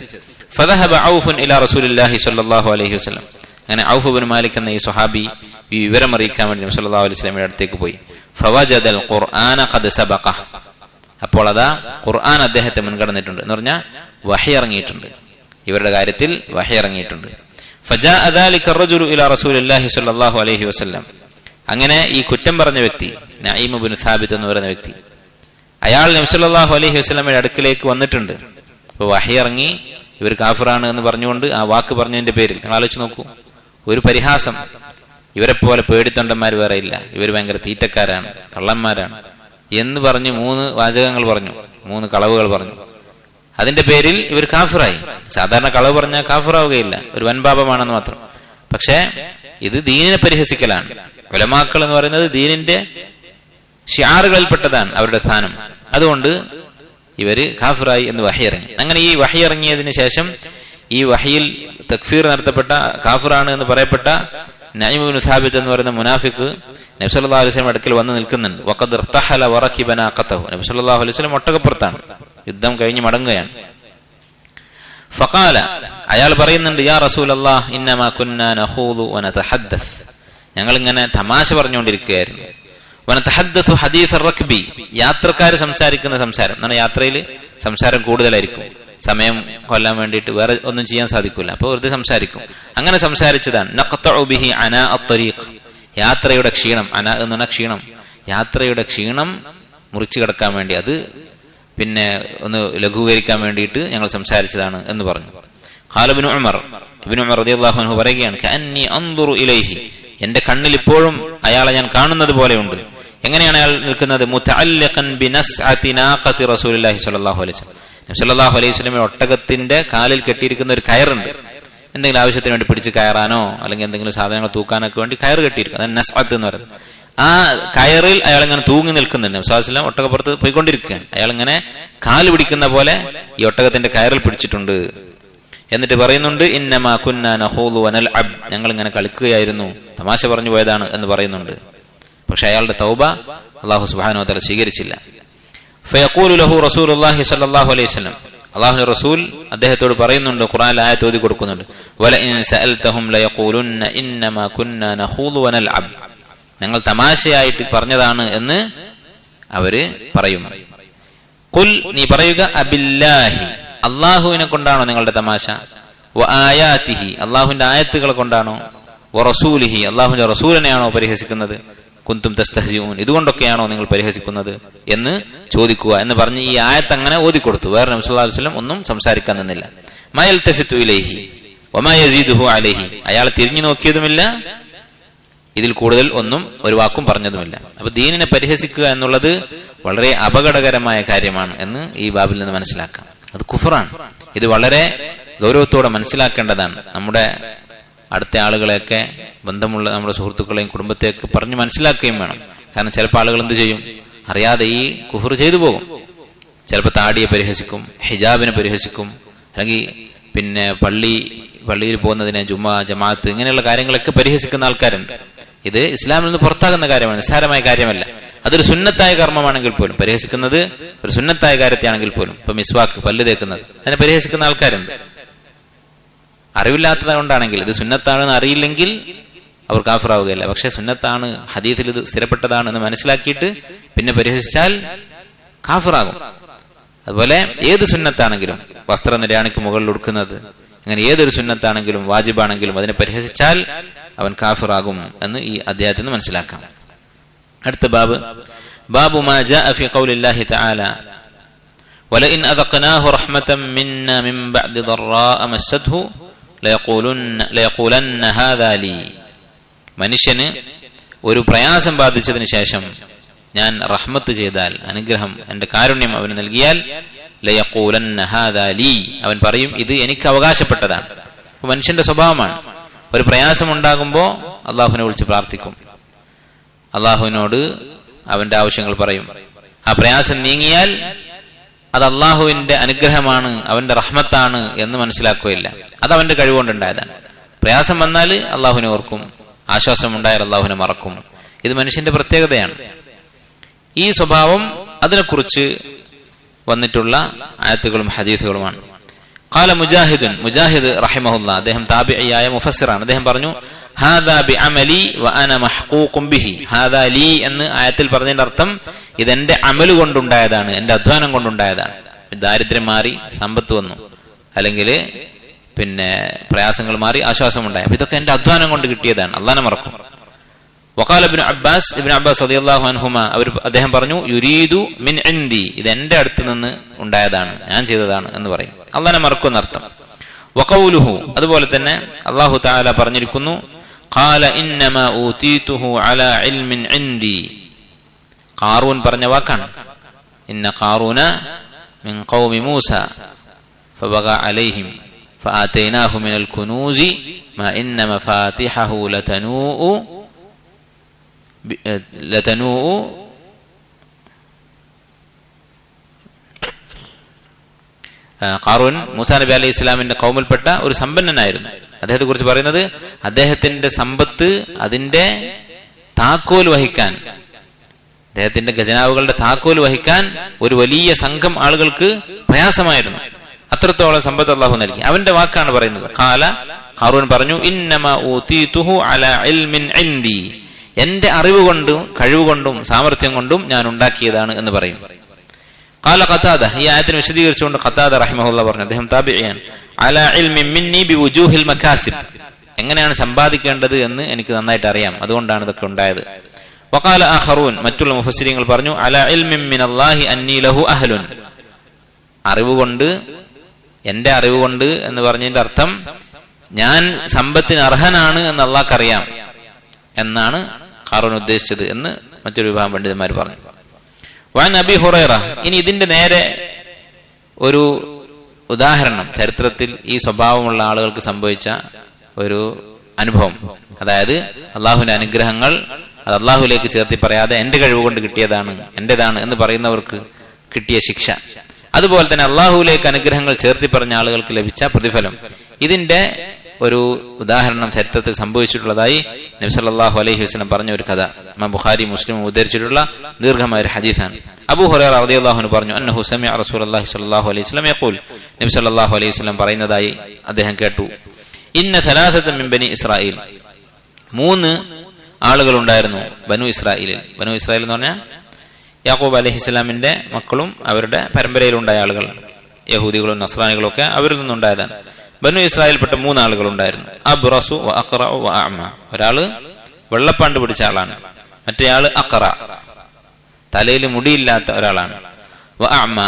ഫദഹബ ഔഫുൻ ഇലാ റസൂലില്ലാഹി സ്വല്ലല്ലാഹു അലൈഹി വസല്ലം. അങ്ങനെ ഔഫ് ഇബ്നു മാലിക് എന്ന ഈ സ്വഹാബി ഈ വിവരം അറിയിക്കാൻ വേണ്ടി നബി സല്ലല്ലാഹു അലൈഹി വസല്ലമയുടെ അടുത്തേക്ക് പോയി. ഫവജദൽ ഖുർആന ഖദ് സബഖഹ. അപ്പോൾ അതാ ഖുർആൻ അദ്ദേഹത്തെ മുൻകടന്നിട്ടുണ്ട് എന്ന് പറഞ്ഞാൽ വഹി ഇറങ്ങിയിട്ടുണ്ട്. ഇവരുടെ കാര്യത്തിൽ വഹി ഇറങ്ങിയിട്ടുണ്ട്. ഫജാഅ ദാലിക അർറജുലു ഇലാ റസൂലില്ലാഹി സ്വല്ലല്ലാഹു അലൈഹി വസല്ലം. അങ്ങനെ ഈ കുറ്റം പറഞ്ഞ വ്യക്തി നഈം ഇബ്നു സാബിത്ത് എന്ന് പറയുന്ന വ്യക്തി, അയാൾ നബി സല്ലല്ലാഹു അലൈഹി വസല്ലമയുടെ അടുക്കിലേക്ക് വന്നിട്ടുണ്ട്. അപ്പോൾ വഹി ഇറങ്ങി ഇവർ കാഫിറാണ് എന്ന് പറഞ്ഞുകൊണ്ട് ആ വാക്ക് പറഞ്ഞതിന്റെ പേരിൽ നിങ്ങൾ ആലോചിച്ച് നോക്കൂ, ഒരു പരിഹാസം. ഇവരെ പോലെ പേടിത്തൊണ്ടന്മാർ വേറെ ഇല്ല, ഇവർ ഭയങ്കര തീറ്റക്കാരാണ്, കള്ളന്മാരാണ് എന്ന് പറഞ്ഞ് 3 വാചകങ്ങൾ പറഞ്ഞു, 3 കളവുകൾ പറഞ്ഞു. അതിന്റെ പേരിൽ ഇവർ കാഫിറായി. സാധാരണ കളവ് പറഞ്ഞാൽ കാഫിറാവുകയില്ല, ഒരു വൻപാപമാണെന്ന് മാത്രം. പക്ഷേ ഇത് ദീനിനെ പരിഹസിക്കലാണ്. ഉലമാക്കൾ എന്ന് പറയുന്നത് ദീനിന്റെ ഷിആറുകളിൽപ്പെട്ടതാണ് അവരുടെ സ്ഥാനം. അതുകൊണ്ട് ഇവര് കാഫിറായി എന്ന് വഹി ഇറങ്ങി. അങ്ങനെ ഈ വഹി ഇറങ്ങിയതിനു ശേഷം ഈ വഹിയിൽ തക്ഫീർ നടത്തപ്പെട്ട കാഫിറാണ് എന്ന് പറയപ്പെട്ട നഈം ഇബ്നു സാബിത്ത് എന്ന് പറയുന്ന മുനാഫിഖ് നബി സല്ലല്ലാഹു അലൈഹി വസല്ലം അടുക്കൽ വന്ന് നിൽക്കുന്നുണ്ട്. വഖദ് ഇർതഹല വറകിബ നാഖതഹു. നബി സല്ലല്ലാഹു അലൈഹി വസല്ലം ഒട്ടകപ്പുറത്താണ്, യുദ്ധം കഴിഞ്ഞ് മടങ്ങുകയാണ്. ഫഖാല, അയാൾ പറയുന്നുണ്ട്, യാ റസൂലല്ലാഹ് ഇന്നമാ കുന്നാ നഖൂദു വനതഹദ്ദസ്. ഞങ്ങൾ ഇങ്ങനെ തമാശ പറഞ്ഞുകൊണ്ടിരിക്കുകയായിരുന്നു. വനതഹദ്ദസു ഹദീസ് അർറക്ബി, യാത്രക്കാർ സംസാരിക്കുന്ന സംസാരം എന്നാണ്. യാത്രയിൽ സംസാരം കൂടുതലായിരിക്കും, സമയം കൊല്ലാൻ വേണ്ടിയിട്ട് വേറെ ഒന്നും ചെയ്യാൻ സാധിക്കില്ല, അപ്പോൾ വെറുതെ സംസാരിക്കും. അങ്ങനെ സംസാരിച്ചതാണ്. നഖ്തഉ ബിഹി അനാ അത്തരീഖ്, യാത്രയുടെ ക്ഷീണം. അനാ എന്ന് പറഞ്ഞാൽ ക്ഷീണം, യാത്രയുടെ ക്ഷീണം മുറിച്ചു കിടക്കാൻ വേണ്ടി, അത് പിന്നെ ഒന്ന് ലഘൂകരിക്കാൻ വേണ്ടിയിട്ട് ഞങ്ങൾ സംസാരിച്ചതാണ് എന്ന് പറഞ്ഞു. ഖാല ഇബ്നു ഉമർ റളിയല്ലാഹു അൻഹു പറയുകയാണ്, കഅന്നി അൻദുറു ഇലൈഹി, എന്റെ കണ്ണിൽ ഇപ്പോഴും അയാളെ ഞാൻ കാണുന്നത് പോലെയുണ്ട്. എങ്ങനെയാണ് അയാൾ നിൽക്കുന്നത്? മുതഅല്ലിഖൻ ബിനസ്അതി നാഖതി റസൂലുള്ളാഹി സ്വല്ലല്ലാഹു അലൈഹി വസല്ലം. നബി സല്ലല്ലാഹു അലൈഹി വസല്ലം ഒട്ടകത്തിന്റെ കാലിൽ കെട്ടിയിരിക്കുന്ന ഒരു കയറുണ്ട്. എന്തെങ്കിലും ആവശ്യത്തിന് വേണ്ടി പിടിച്ച് കയറാനോ അല്ലെങ്കിൽ എന്തെങ്കിലും സാധനങ്ങൾ തൂക്കാനൊക്കെ വേണ്ടി കയറ് കെട്ടിയിരിക്കും, അതാണ് നസ്അത്ത് എന്ന് പറയുന്നത്. ആ കയറിൽ അയാൾ ഇങ്ങനെ തൂങ്ങി നിൽക്കുന്നുണ്ട്. നബി സല്ലല്ലാഹു അലൈഹി വസല്ലം ഒട്ടകപ്പുറത്ത് പോയിക്കൊണ്ടിരിക്കുകയാണ്. അയാൾ ഇങ്ങനെ കാല് പിടിക്കുന്ന പോലെ ഈ ഒട്ടകത്തിന്റെ കയറിൽ പിടിച്ചിട്ടുണ്ട്. എന്നിട്ട് പറയുന്നുണ്ട്, ഇന്നമാ കുന്നാ നഖൂദു വനൽഅബ്, ഞങ്ങൾ ഇങ്ങനെ കളിക്കുകയായിരുന്നു, തമാശ പറഞ്ഞു പോയതാണ് എന്ന് പറയുന്നുണ്ട്. പക്ഷെ അയാളുടെ തൗബ അല്ലാഹു സുബ്ഹാനഹു വ തആല സ്വീകരിച്ചില്ല. ഫയഖൂലു ലഹു റസൂലുള്ളാഹി സ്വല്ലല്ലാഹു അലൈഹി വസല്ലം, അല്ലാഹുവിന്റെ റസൂൽ അദ്ദേഹത്തോട് പറയുന്നുണ്ട്, ഖുർആനിൽ ആയത്ത് ഓതി കൊടുക്കുന്നുണ്ട്, വല ഇൻ സഅൽതഹും ലയഖൂലുന്ന ഇന്നമാ കുന്നാ നഖൂദു വനൽഅബ്, ഞങ്ങൾ തമാശയായിട്ട് പറഞ്ഞതാണ് എന്ന് അവര് പറയും. ഖുൽ, നീ പറയുക, അബില്ലാഹി, അള്ളാഹുവിനെ കൊണ്ടാണോ നിങ്ങളുടെ തമാശ? വ ആയാതിഹി, അള്ളാഹുവിന്റെ ആയത്തുകൾ കൊണ്ടാണോ? വ റസൂലിഹി, അള്ളാഹുവിന്റെ റസൂലിനെയാണോ പരിഹസിക്കുന്നത്? കുന്തും തസ്തഹ്സിഊൻ, ഇതുകൊണ്ടൊക്കെയാണോ നിങ്ങൾ പരിഹസിക്കുന്നത് എന്ന് ചോദിക്കുക എന്ന് പറഞ്ഞ് ഈ ആയത്ത് അങ്ങനെ ഓതിക്കൊടുത്തു. വേറെ നബി സല്ലല്ലാഹു അലൈഹി വസല്ലം ഒന്നും സംസാരിക്കാൻ നിന്നില്ല. മാ യൽതഫിതു ഇലൈഹി വമാ യസീദുഹു അലൈഹി, അയാൾ തിരിഞ്ഞു നോക്കിയതുമില്ല, ഇതിൽ കൂടുതൽ ഒന്നും ഒരു വാക്കും പറഞ്ഞതുമില്ല. അപ്പൊ ദീനിനെ പരിഹസിക്കുക എന്നുള്ളത് വളരെ അപകടകരമായ കാര്യമാണ് എന്ന് ഈ ബാബിൽ നിന്ന് മനസ്സിലാക്കാം. അത് കുഫറാണ്. ഇത് വളരെ ഗൗരവത്തോടെ മനസ്സിലാക്കേണ്ടതാണ്. നമ്മുടെ അടുത്ത ആളുകളെയൊക്കെ, ബന്ധമുള്ള നമ്മുടെ സുഹൃത്തുക്കളെയും കുടുംബത്തെയൊക്കെ പറഞ്ഞ് മനസ്സിലാക്കുകയും വേണം. കാരണം ചിലപ്പോൾ ആളുകൾ എന്ത് ചെയ്യും, അറിയാതെ ഈ കുഫർ ചെയ്തു പോകും. ചിലപ്പോൾ താടിയെ പരിഹസിക്കും, ഹിജാബിനെ പരിഹസിക്കും, അല്ലെങ്കിൽ പിന്നെ പള്ളിയിൽ പോകുന്നതിനെ, ജുമാ, ജമാഅത്ത്, ഇങ്ങനെയുള്ള കാര്യങ്ങളൊക്കെ പരിഹസിക്കുന്ന ആൾക്കാരുണ്ട്. ഇത് ഇസ്ലാമിൽ നിന്ന് പുറത്താകുന്ന കാര്യമാണ്, നിസ്സാരമായ കാര്യമല്ല. അതൊരു സുന്നത്തായ കർമ്മമാണെങ്കിൽ പോലും, പരിഹസിക്കുന്നത് ഒരു സുന്നത്തായ കാര്യത്തെയാണെങ്കിൽ പോലും, ഇപ്പൊ മിസ്വാക്ക്, പല്ല് തേക്കുന്നത്, അതിനെ പരിഹസിക്കുന്ന ആൾക്കാരുണ്ട്. അറിവില്ലാത്തത് കൊണ്ടാണെങ്കിൽ, ഇത് സുന്നത്താണെന്ന് അറിയില്ലെങ്കിൽ അവർ കാഫിറാവുകയില്ല. പക്ഷെ സുന്നത്താണ്, ഹദീസിൽ ഇത് സ്ഥിരപ്പെട്ടതാണ് എന്ന് മനസ്സിലാക്കിയിട്ട് പിന്നെ പരിഹസിച്ചാൽ കാഫിറാകും. അതുപോലെ ഏത് സുന്നത്താണെങ്കിലും, വസ്ത്രനിര്യാണിക്ക് മുകളിൽ ഉടുക്കുന്നത്, അങ്ങനെ ഏതൊരു സുന്നത്താണെങ്കിലും വാജിബാണെങ്കിലും അതിനെ പരിഹസിച്ചാൽ അവൻ കാഫിറാകും എന്ന് ഈ അധ്യായത്തിൽ നിന്ന് മനസ്സിലാക്കാം. അടുത്ത ബാബു മാ ജാഅ ഫീ ഖൗലില്ലാഹി തആല വലഇൻ അദഖനാഹു റഹ്മതൻ മിന്നാ മിൻ ബഅദി ضراء മസ്സത്ഹു ലയഖൂലന്ന ഹാദാ ലീ. മനുഷ്യന് ഒരു പ്രയാസം ബാധിച്ചതിന് ശേഷം ഞാൻ റഹ്മത്ത് ചെയ്താൽ, അനുഗ്രഹം, എന്റെ കാരുണ്യം അവന് നൽകിയാൽ, ലയഖൂലന്ന ഹാദാ ലീ, അവൻ പറയും ഇത് എനിക്ക് അവകാശപ്പെട്ടതാണ്. മനുഷ്യന്റെ സ്വഭാവമാണ്. ഒരു പ്രയാസം ഉണ്ടാകുമ്പോൾ അള്ളാഹുവിനെ വിളിച്ച് പ്രാർത്ഥിക്കും, അള്ളാഹുവിനോട് അവന്റെ ആവശ്യങ്ങൾ പറയും. ആ പ്രയാസം നീങ്ങിയാൽ അത് അള്ളാഹുവിന്റെ അനുഗ്രഹമാണ്, അവന്റെ റഹ്മത്താണ് എന്ന് മനസ്സിലാക്കുകയില്ല. അത് അവന്റെ കഴിവുകൊണ്ടുണ്ടായതാണ്. പ്രയാസം വന്നാൽ അള്ളാഹുവിനെ ഓർക്കും, ആശ്വാസം ഉണ്ടായാൽ അള്ളാഹുവിനെ മറക്കും. ഇത് മനുഷ്യന്റെ പ്രത്യേകതയാണ്. ഈ സ്വഭാവം അതിനെക്കുറിച്ച് വന്നിട്ടുള്ള ആയത്തുകളും ഹദീസുകളുമാണ്. ഖാല മുജാഹിദുൻ, മുജാഹിദ് റഹിമഹുല്ലാ, അദ്ദേഹം താബിഈയായ മുഫസ്സിറാണ്. അദ്ദേഹം പറഞ്ഞു, ഹാദാ ബിഅമലി വഅന മഹ്ഖൂഖുൻ ബിഹി. ഹാദാ ലീ എന്ന് ആയത്തിൽ പറഞ്ഞതിന്റെ അർത്ഥം ഇതെന്റെ അമല് കൊണ്ടുണ്ടായതാണ്, എന്റെ അധ്വാനം കൊണ്ടുണ്ടായതാണ്. ദാരിദ്ര്യം മാറി സമ്പത്ത് വന്നു, അല്ലെങ്കിൽ പ്രയാസങ്ങൾ മാറി ആശ്വാസം ഉണ്ടായി. അപ്പൊ ഇതൊക്കെ എന്റെ അധ്വാനം കൊണ്ട് കിട്ടിയതാണ്, അള്ളാഹനെ മറക്കും. വഖാല ഇബ്നു അബ്ബാസ്, ഇബ്നു അബ്ബാസ് റളിയല്ലാഹു അൻഹുമാ, അദ്ദേഹം പറഞ്ഞു, യുരീദു മിൻ ഇൻദി, ഇത് എന്റെ അടുത്ത് നിന്ന് ഉണ്ടായതാണ്, ഞാൻ ചെയ്തതാണ് എന്ന് പറയും. അള്ളാഹനെ മറക്കും എന്നർത്ഥം. വഖൗലുഹു, അതുപോലെ തന്നെ അല്ലാഹു തആല പറഞ്ഞിരിക്കുന്നു, ഖാല ഇന്നമാ ഊതീതുഹു അലാ ഇൽമിൻ ഇൻദി. ഖാറൂൻ പറഞ്ഞ വാക്കാണ്. ഇന്ന ഖാറൂന മിൻ ഖൗമി മൂസ ഫബഗ അലൈഹിം ഫആതൈനാഹു മിനൽ കുനൂസി മാ ഇന്ന മഫാതിഹഹു ലതനൂഉ ഖാറൂൻ മൂസാ നബി അലൈഹി ഇസ്ലാമിന്റെ കൗമിൽപ്പെട്ട ഒരു സമ്പന്നനായിരുന്നു. അദ്ദേഹത്തെ കുറിച്ച് പറയുന്നത്, അദ്ദേഹത്തിന്റെ സമ്പത്ത് അതിന്റെ താക്കോൽ വഹിക്കാൻ, അദ്ദേഹത്തിന്റെ ഖജനാവുകളുടെ താക്കോൽ വഹിക്കാൻ ഒരു വലിയ സംഘം ആളുകൾക്ക് പ്രയാസമായിരുന്നു. അത്രത്തോളം സമ്പത്ത് അല്ലാഹു നൽകി. അവന്റെ വാക്കാണ് പറയുന്നത്. ഖാറൂൻ പറഞ്ഞു, ഇന്നമാ ഊതീതുഹു അലാ ഇൽമിൻ ഇൻദി, എന്റെ അറിവ് കൊണ്ടും കഴിവ് കൊണ്ടും സാമർത്ഥ്യം കൊണ്ടും ഞാൻ ഉണ്ടാക്കിയതാണ് എന്ന് പറയും. ഖാല ഖതാദ, ഈ ആയത്തിനെ വിശദീകരിച്ചുകൊണ്ട് ഖതാദ റഹിമഹുല്ലാ പറഞ്ഞു, അദ്ദേഹം താബിഈൻ, അലാ ഇൽമിൻ മിന്നി ബിവുജൂഹിൽ മകാസിബ്, എങ്ങനെയാണ് സമ്പാദിക്കേണ്ടത് എന്ന് എനിക്ക് നന്നായിട്ട് അറിയാം, അതുകൊണ്ടാണ് ഇതൊക്കെ ഉണ്ടായത്. വഖാല ആഖറൂൻ, മറ്റുള്ള മുഫസ്സിരീങ്ങൾ പറഞ്ഞു, അലാ ഇൽമിൻ മിനല്ലാഹി അന്നീ ലഹു അഹ്ലുൻ, അറിവുകൊണ്ട്, എന്റെ അറിവുകൊണ്ട് എന്ന് പറഞ്ഞതിന്റെ അർത്ഥം ഞാൻ സമ്പത്തിന് അർഹനാണ് എന്ന് അള്ളാഹ്ക്കറിയാം എന്നാണ് ഖാറൂൻ ഉദ്ദേശിച്ചത് എന്ന് മറ്റൊരു വിഭാഗം പണ്ഡിതന്മാർ പറഞ്ഞു. വഅൻ അബീ ഹുറൈറ, ഇനി ഇതിന്റെ നേരെ ഒരു ഉദാഹരണം, ചരിത്രത്തിൽ ഈ സ്വഭാവമുള്ള ആളുകൾക്ക് സംഭവിച്ച ഒരു അനുഭവം, അതായത് അള്ളാഹുവിന്റെ അനുഗ്രഹങ്ങൾ അത് അള്ളാഹുലേക്ക് ചേർത്തി പറയാതെ എന്റെ കഴിവ് കൊണ്ട് കിട്ടിയതാണ്, എന്റേതാണ് എന്ന് പറയുന്നവർക്ക് കിട്ടിയ ശിക്ഷ, അതുപോലെ തന്നെ അള്ളാഹുവിലേക്ക് അനുഗ്രഹങ്ങൾ ചേർത്തി പറഞ്ഞ ആളുകൾക്ക് ലഭിച്ച പ്രതിഫലം, ഇതിന്റെ ഒരു ഉദാഹരണം ചരിത്രത്തിൽ സംഭവിച്ചിട്ടുള്ളതായി നബി സല്ലല്ലാഹു അലൈഹി വസല്ലം പറഞ്ഞ ഒരു കഥ ഇമാം ബുഖാരി മുസ്ലിം ഉദ്ധരിച്ചിട്ടുള്ള ദീർഘമായ ഒരു ഹദീസാണ്. അബൂ ഹുറൈറ റളിയല്ലാഹു അൻഹു പറഞ്ഞു, അന്നഹു സമിഅ റസൂലുള്ളാഹി സ്വല്ലല്ലാഹു അലൈഹി വസല്ലം യഖൂൽ, നബി സല്ലല്ലാഹു അലൈഹി വസല്ലം പറയുന്നതായി അദ്ദേഹം കേട്ടു, ഇന്ന സലാസത മിൻ ബനി ഇസ്രായീൽ, 3 ആളുകൾ ഉണ്ടായിരുന്നു ബനു ഇസ്രായേലിൽ. ബനു ഇസ്രായേൽ എന്ന് പറഞ്ഞാൽ യാക്കൂബ് അലൈഹിസ്സലാമിന്റെ മക്കളും അവരുടെ പരമ്പരയിലുണ്ടായ ആളുകൾ, യഹൂദികളും നസ്രാനികളും ഒക്കെ അവരിൽ നിന്നുണ്ടായതാണ്. ബനു ഇസ്രായേൽപ്പെട്ട 3 ആളുകൾ ഉണ്ടായിരുന്നു. അബ്റസു വ അഖറഉ വ അഅമ, ഒരാള് വെള്ളപ്പാണ്ട് പിടിച്ച ആളാണ്, മറ്റേയാള് അഖറ, തലയിൽ മുടിയില്ലാത്ത ഒരാളാണ്, വ അഅമ,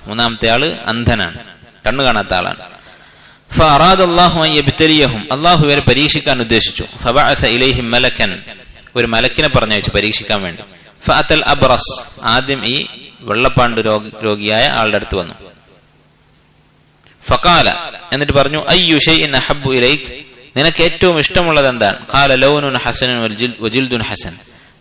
മൂന്നാമത്തെ ആള് അന്ധനാണ്, കണ്ണു കാണാത്ത ആളാണ്. ഫഅറാദ അല്ലാഹു അൻ യബ്തലിയഹും, അല്ലാഹു ഇവരെ പരീക്ഷിക്കാൻ ഉദ്ദേശിച്ചു. ഫബഅസ ഇലൈഹിം മലക്കൻ, ഒരു മലക്കിനെ പറഞ്ഞയച്ചു പരീക്ഷിക്കാൻ വേണ്ടി. ഫഅതൽ അബ്റസ്, ആദ്യം ഈ വെള്ളപ്പാണ്ട് രോഗിയായ ആളുടെ അടുത്ത് വന്നു. ഫഖാല, എന്നിട്ട് പറഞ്ഞു, അയ്യു ഷൈഇൻ അഹബ്ബു ഇലൈക്, നിനക്ക് ഏറ്റവും ഇഷ്ടമുള്ളത് എന്താണ്? ഖാല ലൗനുൻ ഹസനുൻ വജിൽദുൻ ഹസൻ,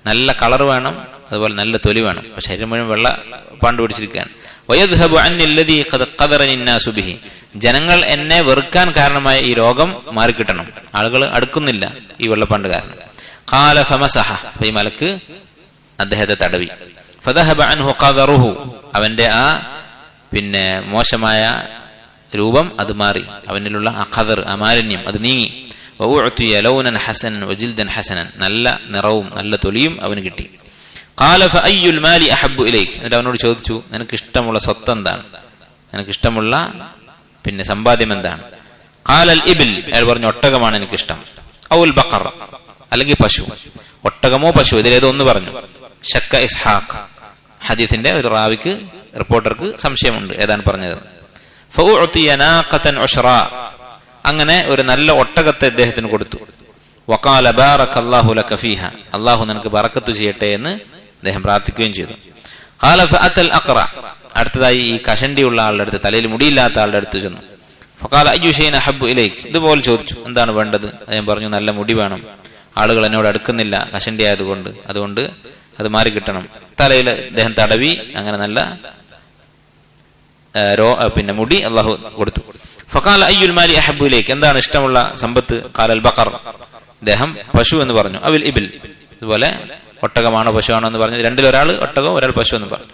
നല്ല കളർ വേണം, അതുപോലെ നല്ല തൊലി വേണം, പക്ഷെ ശരീരം മുഴുവൻ വെള്ളപ്പാണ്ട് പിടിച്ചിരിക്കുകയാണ്. വയദ്ഹബു അന്നി അല്ലദീ ഖദ് ഖദറനി അന്നാസു ബിഹി, ജനങ്ങൾ എന്നെ വെറുക്കാൻ കാരണമായ ഈ രോഗം മാറിക്കിട്ടണം, ആളുകൾ അടുക്കുന്നില്ല ഈ വെള്ളപ്പാണ്ട് കാരണം. ഖാല ഫമസഹ, ഈ മലക്ക് അദ്ദേഹത്തെ തടവി. ഫദഹബ അൻഹു ഖദറുഹു, അവന്റെ ആ മോശമായ രൂപം അത് മാറി, അവനിലുള്ള ആ ഖദർ, ആ മാലിന്യം അത് നീങ്ങി. വഉഅതിയ ലൗനൻ ഹസനൻ വജിൽദൻ ഹസനൻ, നല്ല നിറവും നല്ല തൊലിയും അവന് കിട്ടി. ഖാല ഫഅയ്യുൽ മാലി അഹബ്ബു ഇലൈക്, എന്നിട്ട് അവനോട് ചോദിച്ചു, നിനക്ക് ഇഷ്ടമുള്ള സ്വത്ത് എന്താണ്, നിനക്ക് ഇഷ്ടമുള്ള സമ്പാദ്യം എന്താണ്? ഖാലൽ ഇബിൽ, അയാൾ പറഞ്ഞു, ഒട്ടകമാണ് എനിക്കിഷ്ടം. ഔൽ ബഖർ, അല്ലെങ്കിൽ പശു, ഒട്ടകമോ പശു, ഇതിലേതോ ഒന്ന് പറഞ്ഞു. ശക്ക ഇസ്ഹാഖ്, ഹദീസിന്റെ ഒരു റാവിക്ക്, റിപ്പോർട്ടർക്ക് സംശയമുണ്ട് ഏതാണ് പറഞ്ഞത്. ഫഉഅതിയ നാഖതൻ ഉശ്റാ, അങ്ങനെ ഒരു നല്ല ഒട്ടകത്തെ അദ്ദേഹത്തിന് കൊടുത്തു. വഖാല ബാറകല്ലാഹു ലക ഫീഹ, അല്ലാഹു നിനക്ക് ബറക്കത്ത് ചെയ്യട്ടെ എന്ന് അദ്ദേഹം പ്രാർത്ഥിക്കുകയും ചെയ്തു. ഖാല ഫഅതൽ അഖറ, അടുത്തതായി ഈ കഷണ്ടിയുള്ള ആളുടെ അടുത്ത്, തലയിൽ മുടിയില്ലാത്ത ആളുടെ അടുത്ത് ചെന്നു. ഫഖാല അയ്യു ഷൈഇൻ അഹബ്ബു ഇലൈക്, ഇതുപോലെ ചോദിച്ചു, എന്താണ് വേണ്ടത്? അദ്ദേഹം പറഞ്ഞു, നല്ല മുടി വേണം, ആളുകൾ എന്നോട് അടുക്കുന്നില്ല കഷണ്ടി ആയതുകൊണ്ട്, അതുകൊണ്ട് അത് മാറി കിട്ടണം. തലയിൽ അദ്ദേഹം തടവി, അങ്ങനെ നല്ല പിന്നെ മുടി അള്ളാഹു കൊടുത്തു. ഫഖാല അയ്യുൽ മാലി അഹബ്ബു ഇലൈക്, എന്താണ് ഇഷ്ടമുള്ള സമ്പത്ത്? ഖാല അൽ ബഖർ, അദ്ദേഹം പശു എന്ന് പറഞ്ഞു. അവിൽ ഇബിൽ, ഇതുപോലെ ഒട്ടകമാണോ പശുവാണോ എന്ന് പറഞ്ഞു. രണ്ടിലൊരാൾ ഒട്ടകവും ഒരാൾ പശു എന്ന് പറഞ്ഞു.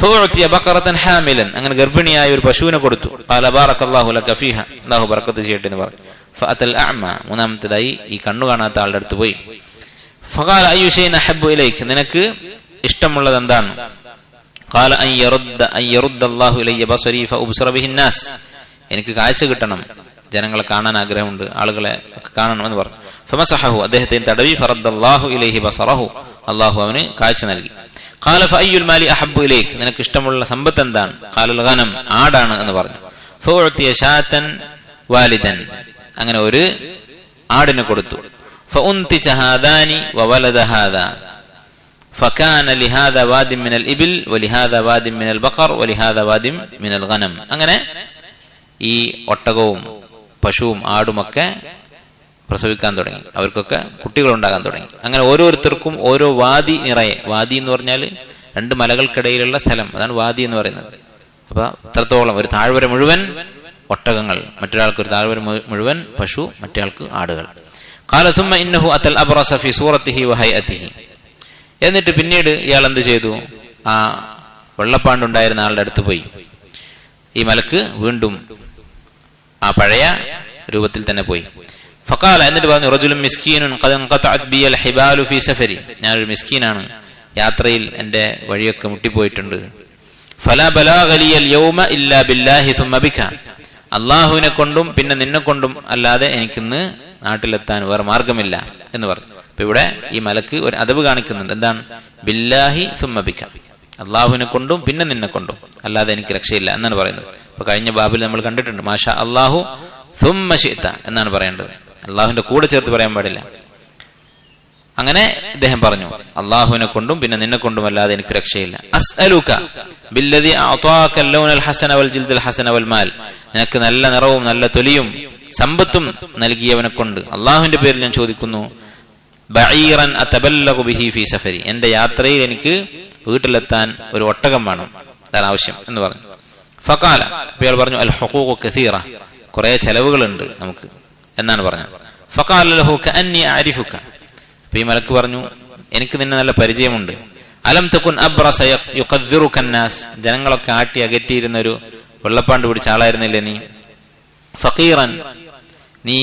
ഫഉതിയ ബഖറതൻ ഹാമിലൻ, അങ്ങനെ ഗർഭിണിയായ ഒരു പശുവിനെ കൊടുത്തു. ഖാല ബാറകല്ലാഹു ലക ഫീഹ, അല്ലാഹു ബറക്കത്ത് ചെയ്യട്ടെ എന്ന് പറഞ്ഞു. ഫഅതൽ അഅമ, മൂന്നാമത്തേതായി ഈ കണ്ണു കാണാത്ത ആളുടെ അടുത്ത് പോയി. ഫഖാല അയ്യു ഷൈഇൻ അഹബ്ബു ഇലൈക്, നിനക്ക് ഇഷ്ടമുള്ളത് എന്താണ്? ഖാല അൻ യറുദ്ദ അല്ലാഹു ഇലയ്യ ബസരി ഫഉബ്സിറ ബിഹിൻ നാസ്, എനിക്ക് കാഴ്ച കിട്ടണം, ജനങ്ങളെ കാണാൻ ആഗ്രഹമുണ്ട്, ആളുകളെ കാണണം എന്ന് പറഞ്ഞു. ഫമസഹഹു, അദ്ദേഹത്തെ തടവി. ഫറദ്ദല്ലാഹു ഇലൈഹി ബസറഹു, അല്ലാഹു അവന് കാഴ്ച നൽകി. ഖാല ഫഅയ്യുൽ മാലി അഹബ്ബു ഇലൈക്, നിനക്ക് ഇഷ്ടമുള്ള സമ്പത്ത് എന്താണ്? ഖാലൽ ഗനം, ആടാണ് എന്ന് പറഞ്ഞു. ഫഉതിയ ശാതൻ വാലിദൻ, അങ്ങനെ ഒരു ആടിനെ കൊടുത്തു. ഫഉൻതിജ ഹാദാനി വവലദ ഹാദാ ഫകാന ലിഹാദാ വാദിൻ മിനൽ ഇബിൽ വലിഹാദാ വാദിൻ മിനൽ ബഖർ വലിഹാദാ വാദിൻ മിനൽ ഗനം, അങ്ങനെ ഈ ഒട്ടകവും പശുവും ആടുമൊക്കെ പ്രസവിക്കാൻ തുടങ്ങി, അവർക്കൊക്കെ കുട്ടികൾ ഉണ്ടാകാൻ തുടങ്ങി. അങ്ങനെ ഓരോരുത്തർക്കും ഓരോ വാദി നിറയെ, വാദി എന്ന് പറഞ്ഞാൽ രണ്ട് മലകൾക്കിടയിലുള്ള സ്ഥലം, അതാണ് വാദി എന്ന് പറയുന്നത്. അപ്പൊ അത്രത്തോളം, ഒരു താഴ്വര മുഴുവൻ ഒട്ടകങ്ങൾ, മറ്റൊരാൾക്ക് ഒരു താഴ്വര മുഴുവൻ പശു, മറ്റേയാൾക്ക് ആടുകൾ. ഖാല സുമ്മ ഇന്നഹു അത്തൽ അബ്റസ ഫി സൂറത്തിഹി വഹൈഅതിഹി, എന്നിട്ട് പിന്നീട് ഇയാൾ എന്ത് ചെയ്തു? ആ വെള്ളപ്പാണ്ടുണ്ടായിരുന്ന ആളുടെ അടുത്ത് പോയി. ഈ മലക്ക് വീണ്ടും ആ പഴയ രൂപത്തിൽ തന്നെ പോയി. ഫഖാല, എന്നിട്ട് പറഞ്ഞു, റജുലുൻ മിസ്കീനുൻ ഖദ് ഖതഅത് ബിയൽ ഹിബാലു ഫീ സഫരി, ഞാനൊരു മിസ്കീനാണ്, യാത്രയിൽ എന്റെ വഴിയൊക്കെ മുട്ടിപ്പോയിട്ടുണ്ട്. ഫലാ ബലാഗ ലിയൽ യൗമ ഇല്ലാ ബില്ലാഹി സുമ്മ ബിക, അല്ലാഹുവിനെ കൊണ്ടും പിന്നെ നിന്നെ കൊണ്ടും അല്ലാതെ എനിക്കിന്ന് നാട്ടിലെത്താൻ വേറെ മാർഗമില്ല എന്ന് പറഞ്ഞു. അപ്പൊ ഇവിടെ ഈ മലക്ക് ഒരു അദബ് കാണിക്കുന്നുണ്ട്. എന്താണ്? ബില്ലാഹി സുമ്മ ബിക, അള്ളാഹുവിനെ കൊണ്ടും പിന്നെ നിന്നെ കൊണ്ടും അല്ലാതെ എനിക്ക് രക്ഷയില്ല എന്നാണ് പറയുന്നത്. അപ്പൊ കഴിഞ്ഞ ബാബിൽ നമ്മൾ കണ്ടിട്ടുണ്ട്, മാഷാ അല്ലാഹു സുമ്മ ശിഅത എന്നാണ് പറയേണ്ടത്, അള്ളാഹുവിന്റെ കൂടെ ചേർത്ത് പറയാൻ പാടില്ല. അങ്ങനെ ഇദ്ദേഹം പറഞ്ഞു, അള്ളാഹുവിനെ കൊണ്ടും പിന്നെ നിന്നെ കൊണ്ടും അല്ലാതെ എനിക്ക് രക്ഷയില്ല. അസ്അലുക ബില്ലദി അഅതാക അൽ-ലൗനൽ ഹസന വൽ ജിൽദൽ ഹസന വൽ മാൽ, നിനക്ക് നല്ല നിറവും നല്ല തൊലിയും സമ്പത്തും നൽകിയവനെ കൊണ്ട് അള്ളാഹുവിന്റെ പേരിൽ ഞാൻ ചോദിക്കുന്നു. ബഈറൻ അതബല്ലഗു ബിഹി ഫീ സഫരി, എന്റെ യാത്രയിൽ എനിക്ക് വീട്ടിലെത്താൻ ഒരു ഒട്ടകം വേണം, അതാണ് ആവശ്യം എന്ന് പറഞ്ഞു. ഫഖാല, ഇയാൾ പറഞ്ഞു, അൽ ഹുഖൂഖു കസീറ, കുറെ ചെലവുകളുണ്ട് നമുക്ക് എന്നാണ് പറഞ്ഞത്. ഫഖാല ലഹു കഅന്നി അഅരിഫുക, ഈ മലക്ക് പറഞ്ഞു, എനിക്ക് നിന്നെ നല്ല പരിചയമുണ്ട്. അലം തകുൻ അബ്റസ യുഖദ്ദിറുക അന്നാസ്, ജനങ്ങളൊക്കെ ആട്ടി അകറ്റിയിരുന്ന ഒരു വെള്ളപ്പാണ്ട് പിടിച്ച ആളായിരുന്നില്ലേ നീ? ഫഖീറൻ, നീ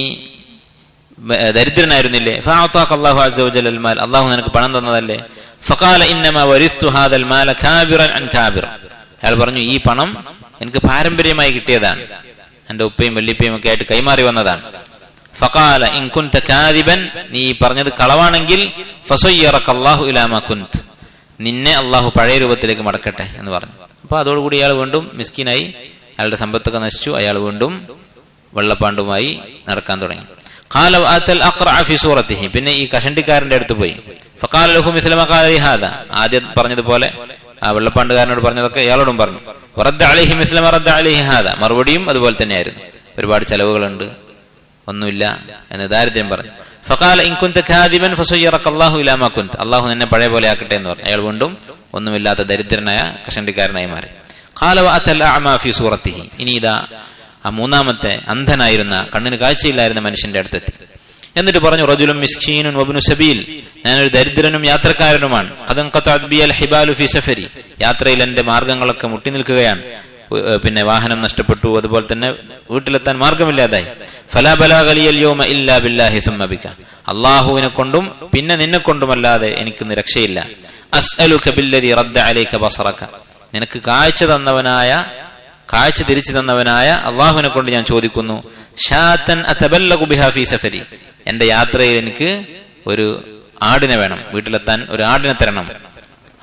ദരിദ്രനായിരുന്നില്ലേ? ഫഅഅതാക അല്ലാഹു അസ്സ വജല്ല അൽ മാൽ, അല്ലാഹു നിനക്ക് പണം തന്നതല്ലേ? ഫഖാല ഇന്നമാ വരിസ്തു ഹാദൽ മാല കാബിറൻ അൻ കാബിർ, അയാൾ പറഞ്ഞു, ഈ പണം എനിക്ക് പാരമ്പര്യമായി കിട്ടിയതാണ്, എന്റെ ഉപ്പയും വല്ലിപ്പയും ഒക്കെ ആയിട്ട് കൈമാറി വന്നതാണ്. ഫഖാല ഇൻ കുൻത കാദിബൻ, നീ പറഞ്ഞത് കളവാണെങ്കിൽ ഫസയ്യറക അല്ലാഹു ഇലാ മാ കുൻത്, നിന്നെ അല്ലാഹു പഴയ രൂപത്തിലേക്ക് മടക്കട്ടെ എന്ന് പറഞ്ഞു. അപ്പൊ അതോടുകൂടി ഇയാൾ വീണ്ടും മിസ്കീനായി, അയാളുടെ സമ്പത്തൊക്കെ നശിച്ചു, അയാൾ വീണ്ടും വെള്ളപ്പാണ്ടുമായി നടക്കാൻ തുടങ്ങി. ഖാല വഅതൽ അഖ്റഅ ഫി സൂറത്തിഹി, പിന്നെ ഈ കഷണ്ടിക്കാരന്റെ അടുത്ത് പോയി. ഫഖാല ലഹു മിസ്ല മാ ഖാല ഹാദാ, ആദ്യം പറഞ്ഞതുപോലെ ആ വെള്ളപ്പാണ്ടുകാരനോട് പറഞ്ഞതൊക്കെ ഇയാളോടും പറഞ്ഞു. വറദ്ദ അലൈഹി മിസ്ല മാ റദ്ദ അലൈഹി ഹാദാ, മറുപടിയും അതുപോലെ തന്നെയായിരുന്നു. ഒരുപാട് ചെലവുകളുണ്ട്, ഒന്നുമില്ല എന്ന് ദാരിദ്ര്യം പറഞ്ഞു. ഫഖാല ഇൻ കുൻത കാദിബൻ ഫസയ്യറക അല്ലാഹു ഇലാ മാ കുൻത, അല്ലാഹു നിന്നെ പഴയ പോലെ ആക്കട്ടെ എന്ന് പറഞ്ഞു. അയാൾ വീണ്ടും ഒന്നുമില്ലാത്ത ദരിദ്രനായ കഷണ്ടിക്കാരനായി മാറി. ഖാല വഅതൽ അഅമാ ഫി സൂറത്തിഹി, ഇനി ഇതാ ആ മൂന്നാമത്തെ അന്ധനായിരുന്ന, കണ്ണിന് കാഴ്ചയില്ലായിരുന്ന മനുഷ്യന്റെ അടുത്തെത്തി. എന്നിട്ട് പറഞ്ഞു, റജുലുൻ മിസ്കീനുൻ വബ്നു സബീൽ, ഞാനൊരു ദരിദ്രനും യാത്രക്കാരനുമാണ്. ഖദ് ഖതഅത് ബിയൽ ഹിബാലു ഫി സഫരി, യാത്രയിൽ എന്റെ മാർഗങ്ങളൊക്കെ മുട്ടി നിൽക്കുകയാണ്, പിന്നെ വാഹനം നഷ്ടപ്പെട്ടു, അതുപോലെ തന്നെ വീട്ടിലെത്താൻ മാർഗമില്ലാതായി. ഫലാ ബലാഗ ലിയൽ യൗമ ഇല്ലാ ബില്ലാഹി സുമ്മ ബിക, അല്ലാഹുവിനെ കൊണ്ടും പിന്നെ നിന്നെ കൊണ്ടുമല്ലാതെ എനിക്കിന്ന് രക്ഷയില്ല. അസ്അലുക ബില്ലദി റദ്ദ അലൈക ബസറക, നിനക്ക് കാഴ്ച തിരിച്ചു തന്നവനായ അള്ളാഹുവിനെ കൊണ്ട് ഞാൻ ചോദിക്കുന്നു. ഷാതൻ അതബല്ലഗു ബിഹാ ഫീ സഫരി, എന്റെ യാത്രയിൽ എനിക്ക് ഒരു ആടിനെ വേണം, വീട്ടിലെത്താൻ ഒരു ആടിനെ തരണം.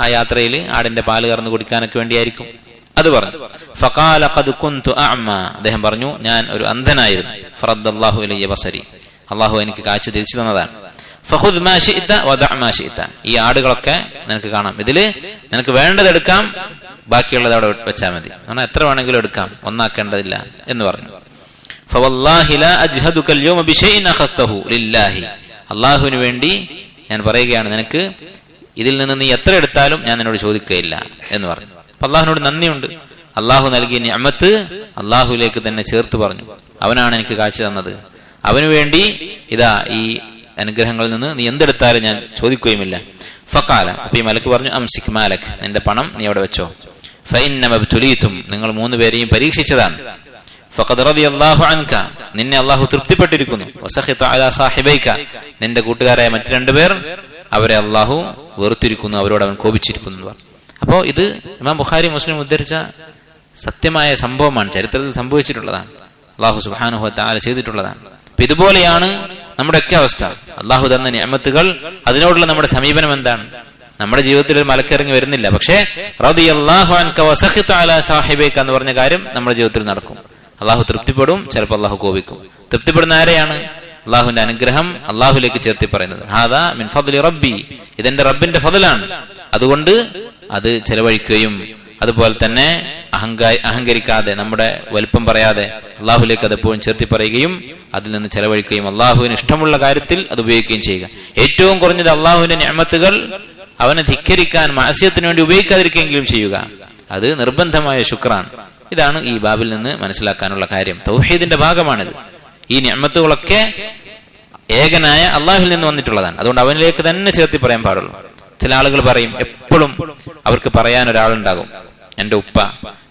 ആ യാത്രയിൽ ആടിന്റെ പാല് കറന്നു കുടിക്കാനൊക്കെ വേണ്ടിയായിരിക്കും അത് പറഞ്ഞു. ഫഖാല ഖദ് കുൻതു അഅമ, അദ്ദേഹം പറഞ്ഞു, ഞാൻ ഒരു അന്ധനായിരുന്നു. ഫറദ്ദല്ലാഹു ഇലയ്യ ബസരി, അള്ളാഹു എനിക്ക് കാഴ്ച തിരിച്ചു തന്നതാണ്. ഫഖുദ് മാ ശിഅത വദഅ മാ ശിഅത. ഈ ആടുകളൊക്കെ നിനക്ക് കാണാം, ഇതില് നിനക്ക് വേണ്ടതെടുക്കാം, ബാക്കിയുള്ളത് അവിടെ വെച്ചാൽ മതി. എന്നാൽ എത്ര വേണമെങ്കിലും എടുക്കാം, ഒന്നാക്കേണ്ടതില്ല എന്ന് പറഞ്ഞു. ഫവല്ലാഹി ലാ അജ്ഹദുക അൽയൗമ ബിശൈഇൻ അഖദ്തഹു ലില്ലാഹി. അല്ലാഹുവിന് വേണ്ടി ഞാൻ പറയുകയാണ്, നിനക്ക് ഇതിൽ നിന്ന് നീ എത്ര എടുത്താലും ഞാൻ നിന്നോട് ചോദിക്കുകയില്ല എന്ന് പറഞ്ഞു. അപ്പൊ അള്ളാഹുവിനോട് നന്ദിയുണ്ട്. അള്ളാഹു നൽകിയ നിഅമത്ത് അള്ളാഹുവിലേക്ക് തന്നെ ചേർത്ത് പറഞ്ഞു. അവനാണ് എനിക്ക് കാഴ്ച തന്നത്, അവന് വേണ്ടി ഇതാ ഈ അനുഗ്രഹങ്ങളിൽ നിന്ന് നീ എന്തെടുത്താലും ഞാൻ ചോദിക്കുകയുമില്ല. ഫഖാല, അപ്പൊ ഈ മലക്ക് പറഞ്ഞു, അംസിക് മാലക്, നിന്റെ പണം നീ അവിടെ വെച്ചോ. ഫഇന്നമ ബതുലീതും, നിങ്ങൾ 3 പേരെയും പരീക്ഷിച്ചതാണ്. ഫഖദ് റളിയല്ലാഹു അൻക, നിന്നെ അള്ളാഹു തൃപ്തിപ്പെട്ടിരിക്കുന്നു. വസഖിത അലാ സാഹിബൈക, നിന്റെ കൂട്ടുകാരായ മറ്റു 2 പേർ, അവരെ അള്ളാഹു വെറുത്തിരിക്കുന്നു, അവരോട് അവൻ കോപിച്ചിരിക്കുന്നു. അപ്പോ ഇത് ഇമാം ബുഖാരി മുസ്ലിം ഉദ്ധരിച്ച സത്യമായ സംഭവമാണ്, ചരിത്രത്തിൽ സംഭവിച്ചിട്ടുള്ളതാണ്, അള്ളാഹു സുബ്ഹാനഹു വ തആല ചെയ്തിട്ടുള്ളതാണ്. അപ്പൊ ഇതുപോലെയാണ് നമ്മുടെയൊക്കെ അവസ്ഥ. അള്ളാഹു തന്ന നിഅമത്തുകൾ, അതിനോടുള്ള നമ്മുടെ സമീപനം എന്താണ്? നമ്മുടെ ജീവിതത്തിൽ ഒരു മലക്കിറങ്ങി വരുന്നില്ല, പക്ഷേ റളിയല്ലാഹു അൻക വസഖിത അലാ സാഹിബൈക എന്ന് പറഞ്ഞ കാര്യം നമ്മുടെ ജീവിതത്തിൽ നടക്കും. അള്ളാഹു തൃപ്തിപ്പെടും, ചിലപ്പോൾ അള്ളാഹു കോപിക്കും. തൃപ്തിപ്പെടുന്ന ആരെയാണ്? അള്ളാഹുവിന്റെ അനുഗ്രഹം അള്ളാഹുലേക്ക് ചേർത്തി പറയുന്നത്. ഹാദാ മിൻ ഫദ്ലി റബ്ബി, ഇതെന്റെ റബ്ബിന്റെ ഫضലാണ്, അതുകൊണ്ട് അത് ചെലവഴിക്കുകയും അതുപോലെ തന്നെ അഹങ്കരിക്കാതെ, നമ്മുടെ വലിപ്പം പറയാതെ അള്ളാഹുലേക്ക് അതെപ്പോഴും ചേർത്തി പറയുകയും അതിൽ നിന്ന് ചെലവഴിക്കുകയും അള്ളാഹുവിന് ഇഷ്ടമുള്ള കാര്യത്തിൽ അത് ഉപയോഗിക്കുകയും ചെയ്യുക. ഏറ്റവും കുറഞ്ഞത് അള്ളാഹുവിന്റെ നിഅമത്തുകൾ അവനെ ധിക്കരിക്കാൻ, മഅസിയത്തിന് വേണ്ടി ഉപയോഗിക്കാതിരിക്കുകയെങ്കിലും ചെയ്യുക. അത് നിർബന്ധമായ ശുക്രാണ്. ഇതാണ് ഈ ബാബിൽ നിന്ന് മനസ്സിലാക്കാനുള്ള കാര്യം. തൗഹീദിന്റെ ഭാഗമാണിത്. ഈ നിഅമത്തുകളൊക്കെ ഏകനായ അള്ളാഹുവിൽ നിന്ന് വന്നിട്ടുള്ളതാണ്, അതുകൊണ്ട് അവനിലേക്ക് തന്നെ ചേർത്തി പറയാൻ പാടുള്ളൂ. ചില ആളുകൾ പറയും, എപ്പോഴും അവർക്ക് പറയാൻ ഒരാളുണ്ടാകും, എന്റെ ഉപ്പ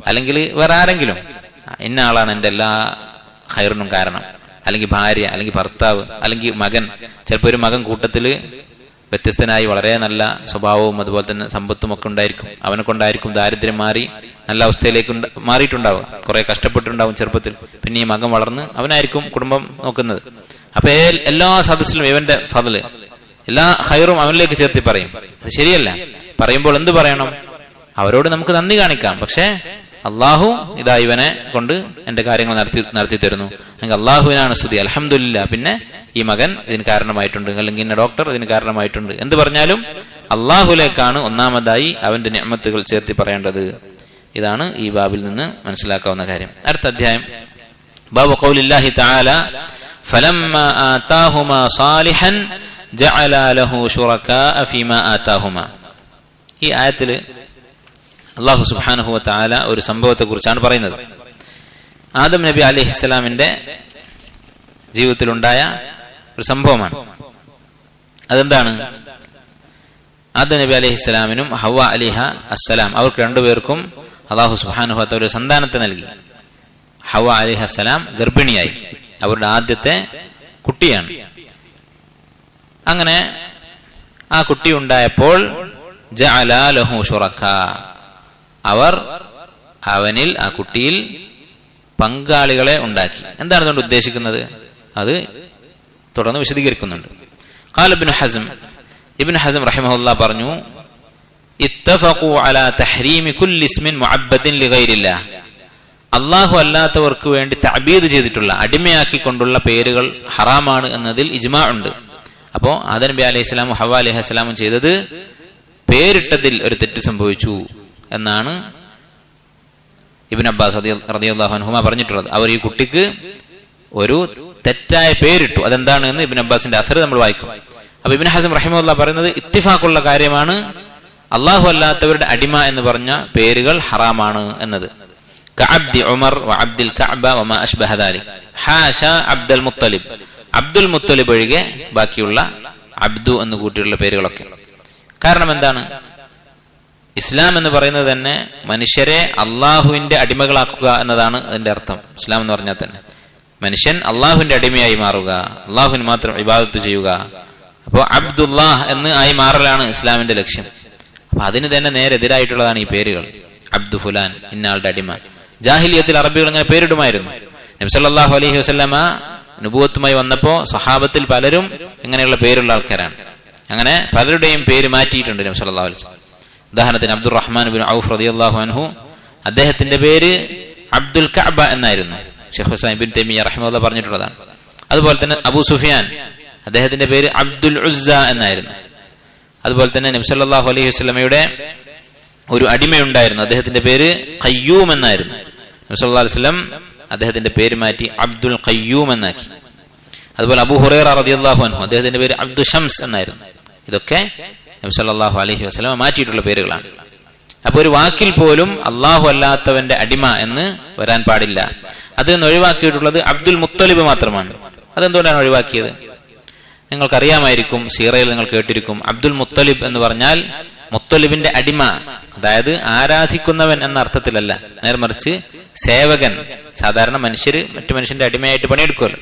അല്ലെങ്കിൽ വേറെ ആരെങ്കിലും, ഇന്ന ആളാണ് എന്റെ എല്ലാ ഖൈറിനും കാരണം, അല്ലെങ്കിൽ ഭാര്യ, അല്ലെങ്കിൽ ഭർത്താവ്, അല്ലെങ്കിൽ മകൻ. ചിലപ്പോൾ ഒരു മകൻ കൂട്ടത്തില് വ്യത്യസ്തനായി വളരെ നല്ല സ്വഭാവവും അതുപോലെ തന്നെ സമ്പത്തും ഒക്കെ ഉണ്ടായിരിക്കും. അവനെ കൊണ്ടായിരിക്കും ദാരിദ്ര്യം മാറി നല്ല അവസ്ഥയിലേക്ക് മാറിയിട്ടുണ്ടാവുക. കുറെ കഷ്ടപ്പെട്ടിട്ടുണ്ടാവും ചെറുപ്പത്തിൽ. പിന്നെ ഈ മകൻ വളർന്ന് അവനായിരിക്കും കുടുംബം നോക്കുന്നത്. അപ്പൊ എല്ലാ സദസ്സിലും ഇവന്റെ ഫضല്, എല്ലാ ഖൈറും അവനിലേക്ക് ചേർത്തി പറയും. അത് ശരിയല്ല. പറയുമ്പോൾ എന്ത് പറയണം? അവരോട് നമുക്ക് നന്ദി കാണിക്കാം, പക്ഷേ അള്ളാഹു ഇതാ ഇവനെ കൊണ്ട് എന്റെ കാര്യങ്ങൾ നടത്തി തരുന്നു, അല്ലെങ്കിൽ അള്ളാഹുവിനാണ് സ്തുതി, അൽഹംദുലില്ലാ, പിന്നെ ഈ മകൻ ഇതിന് കാരണമായിട്ടുണ്ട്, അല്ലെങ്കിൽ ഇന്ന ഡോക്ടർ ഇതിന് കാരണമായിട്ടുണ്ട് എന്ന് പറഞ്ഞാലും അള്ളാഹുലേക്കാണ് ഒന്നാമതായി അവന്റെ നിഅമത്തുകൾ ചേർത്തി പറയേണ്ടത്. ഇതാണ് ഈ ബാബിൽ നിന്ന് മനസ്സിലാക്കാവുന്ന കാര്യം. അടുത്ത അധ്യായം, ബാബു ഖൗലില്ലാഹി തആല ഫലമ്മാ ആതാഹുമാ സാലിഹൻ ജഅല ലഹു ശുറകാഅ ഫീമാ ആതാഹുമാ. ഈ ആയത്തില് അല്ലാഹു സുബ്ഹാനഹു വ തആല ഒരു സംഭവത്തെ കുറിച്ചാണ് പറയുന്നത്. ആദം നബി അലൈഹിസ്സലാമിന്റെ ജീവിതത്തിലുണ്ടായ ഒരു സംഭവമാണ്. അതെന്താണ്? ആദം നബി അലൈഹിസ്സലാമിനും ഹവ്വ അലൈഹ അസ്സലാം, അവർക്ക് 2 പേർക്കും അല്ലാഹു സുബ്ഹാനഹു വ തആല ഒരു സന്താനത്തെ നൽകി. ഹവ്വ അലൈഹ അസ്സലാം ഗർഭിണിയായി, അവരുടെ ആദ്യത്തെ കുട്ടിയാണ്. അങ്ങനെ ആ കുട്ടി ഉണ്ടായപ്പോൾ ജഅല ലഹു ശുറകാ, അവർ അവനിൽ, ആ കുട്ടിയിൽ പങ്കാളികളെ ഉണ്ടാക്കി. എന്താണ് അതുകൊണ്ട് ഉദ്ദേശിക്കുന്നത്? അത് തുടർന്ന് വിശദീകരിക്കുന്നുണ്ട്. ഖാല ഇബ്നു ഹസ്ം റഹിമഹുല്ലാഹ് പറഞ്ഞു, ഇത്തഫഖു അലാ തഹ്രീമി കുല്ലി ഇസ്മിൻ മുഅബ്ബദിൻ ലിഗൈരില്ലാഹ്. അല്ലാഹു അല്ലാത്തവർക്ക് വേണ്ടി തഅബീദ് ചെയ്തിട്ടുള്ള, അടിമയാക്കിക്കൊണ്ടുള്ള പേരുകൾ ഹറാമാണ് എന്നതിൽ ഇജ്മാ ഉണ്ട്. അപ്പോ ആദം നബി അലൈഹിസ്സലാമും ഹവ്വ അലൈഹിസ്സലാമും ചെയ്തത് പേരിട്ടതിൽ ഒരു തെറ്റ് സംഭവിച്ചു എന്നാണ് ഇബ്നു അബ്ബാസ് റളിയല്ലാഹു അൻഹുമ പറഞ്ഞിട്ടുള്ളത്. അവർ ഈ കുട്ടിക്ക് ഒരു തെറ്റായ പേരിട്ടു. അതെന്താണ് എന്ന് ഇബ്നു അബ്ബാസിന്റെ അസർ നമ്മൾ വായിക്കും. അപ്പൊ ഇബ്നു ഹസ്ം റഹിമഹുല്ലാഹ് പറയുന്നത് ഇത്തിഫാഖുള്ള കാര്യമാണ്, അല്ലാഹു അല്ലാത്തവരുടെ അടിമ എന്ന് പറഞ്ഞ പേരുകൾ ഹറാമാണ് എന്നത്. കഅബ്ദി ഉമർ വ അബ്ദുൽ കഅബ വമാ അശ്ബഹ ദാലിക് ഹാശ അബ്ദുൽ മുത്തലിബ്, അബ്ദുൽ മുത്തലിബ് ഒഴികെ ബാക്കിയുള്ള അബ്ദു എന്ന് കൂട്ടിയുള്ള പേരുകളൊക്കെ. കാരണം എന്താണ്? ഇസ്ലാം എന്ന് പറയുന്നത് തന്നെ മനുഷ്യരെ അള്ളാഹുവിന്റെ അടിമകളാക്കുക എന്നതാണ് അതിന്റെ അർത്ഥം. ഇസ്ലാം എന്ന് പറഞ്ഞാൽ തന്നെ മനുഷ്യൻ അള്ളാഹുവിന്റെ അടിമയായി മാറുക, അള്ളാഹുവിന് മാത്രം ഇബാദത്ത് ചെയ്യുക. അപ്പോ അബ്ദുല്ലാഹ് എന്ന് ആയി മാറലാണ് ഇസ്ലാമിന്റെ ലക്ഷ്യം. അപ്പൊ അതിന് തന്നെ നേരെ എതിരായിട്ടുള്ളതാണ് ഈ പേരുകൾ. അബ്ദു ഫുലാൻ, ഇന്നയാളുടെ അടിമ. ജാഹിലിയത്തിൽ അറബികൾ അങ്ങനെ പേരിടുമായിരുന്നു. നബി സല്ലല്ലാഹു അലൈഹി വസല്ലമ നുബുവത്തുമായി വന്നപ്പോ സ്വഹാബത്തിൽ പലരും ഇങ്ങനെയുള്ള പേരുള്ള ആൾക്കാരാണ്. അങ്ങനെ പലരുടെയും പേര് മാറ്റിയിട്ടുണ്ട് നബി സല്ലല്ലാഹു അലൈഹി വസല്ലം. ഉദാഹരണത്തിന് അബ്ദുറഹ്മാൻ ഇബ്നു ഔഫ് റളിയല്ലാഹു അൻഹു, അദ്ദേഹത്തിന്റെ പേര് അബ്ദുൽ കഅബ എന്നായിരുന്നു. ശൈഖുൽ ഇസ്ലാം ഇബ്നു തൈമിയ്യ റഹിമഹുല്ലാഹ് പറഞ്ഞിട്ടുള്ളതാണ്. അതുപോലെ തന്നെ അബൂ സുഫിയാൻ അദ്ദേഹത്തിന്റെ പേര് അബ്ദുൽ ഉസ്സ എന്നായിരുന്നു. അതുപോലെ തന്നെ നബി സല്ലല്ലാഹു അലൈഹി വസല്ലമയുടെ ഒരു അടിമയുണ്ടായിരുന്നു, അദ്ദേഹത്തിന്റെ പേര് ഖയ്യൂം എന്നായിരുന്നു. നബി സല്ലല്ലാഹു അലൈഹി വസല്ലം അദ്ദേഹത്തിന്റെ പേര് മാറ്റി അബ്ദുൽ ഖയ്യൂം എന്നാക്കി. അതുപോലെ അബൂ ഹുറൈറ റളിയല്ലാഹു അൻഹു, അദ്ദേഹത്തിന്റെ പേര് അബ്ദു ഷംസ് എന്നായിരുന്നു. ഇതൊക്കെ നബി സല്ലല്ലാഹു അലൈഹി വസല്ലം മാറ്റിയിട്ടുള്ള പേരുകളാണ്. അപ്പൊ ഒരു വാക്കിൽ പോലും അള്ളാഹു അല്ലാത്തവന്റെ അടിമ എന്ന് വരാൻ പാടില്ല. അതിൽ നിന്ന് ഒഴിവാക്കിയിട്ടുള്ളത് അബ്ദുൽ മുത്തലിബ് മാത്രമാണ്. അതെന്തുകൊണ്ടാണ് ഒഴിവാക്കിയത്? നിങ്ങൾക്കറിയാമായിരിക്കും, സീറയിൽ നിങ്ങൾ കേട്ടിരിക്കും. അബ്ദുൽ മുത്തലിബ് എന്ന് പറഞ്ഞാൽ മുത്തലിബിന്റെ അടിമ, അതായത് ആരാധിക്കുന്നവൻ എന്ന അർത്ഥത്തിലല്ല, നേർമറിച്ച് സേവകൻ. സാധാരണ മനുഷ്യര് മറ്റു മനുഷ്യന്റെ അടിമയായിട്ട് പണിയെടുക്കുമല്ലോ,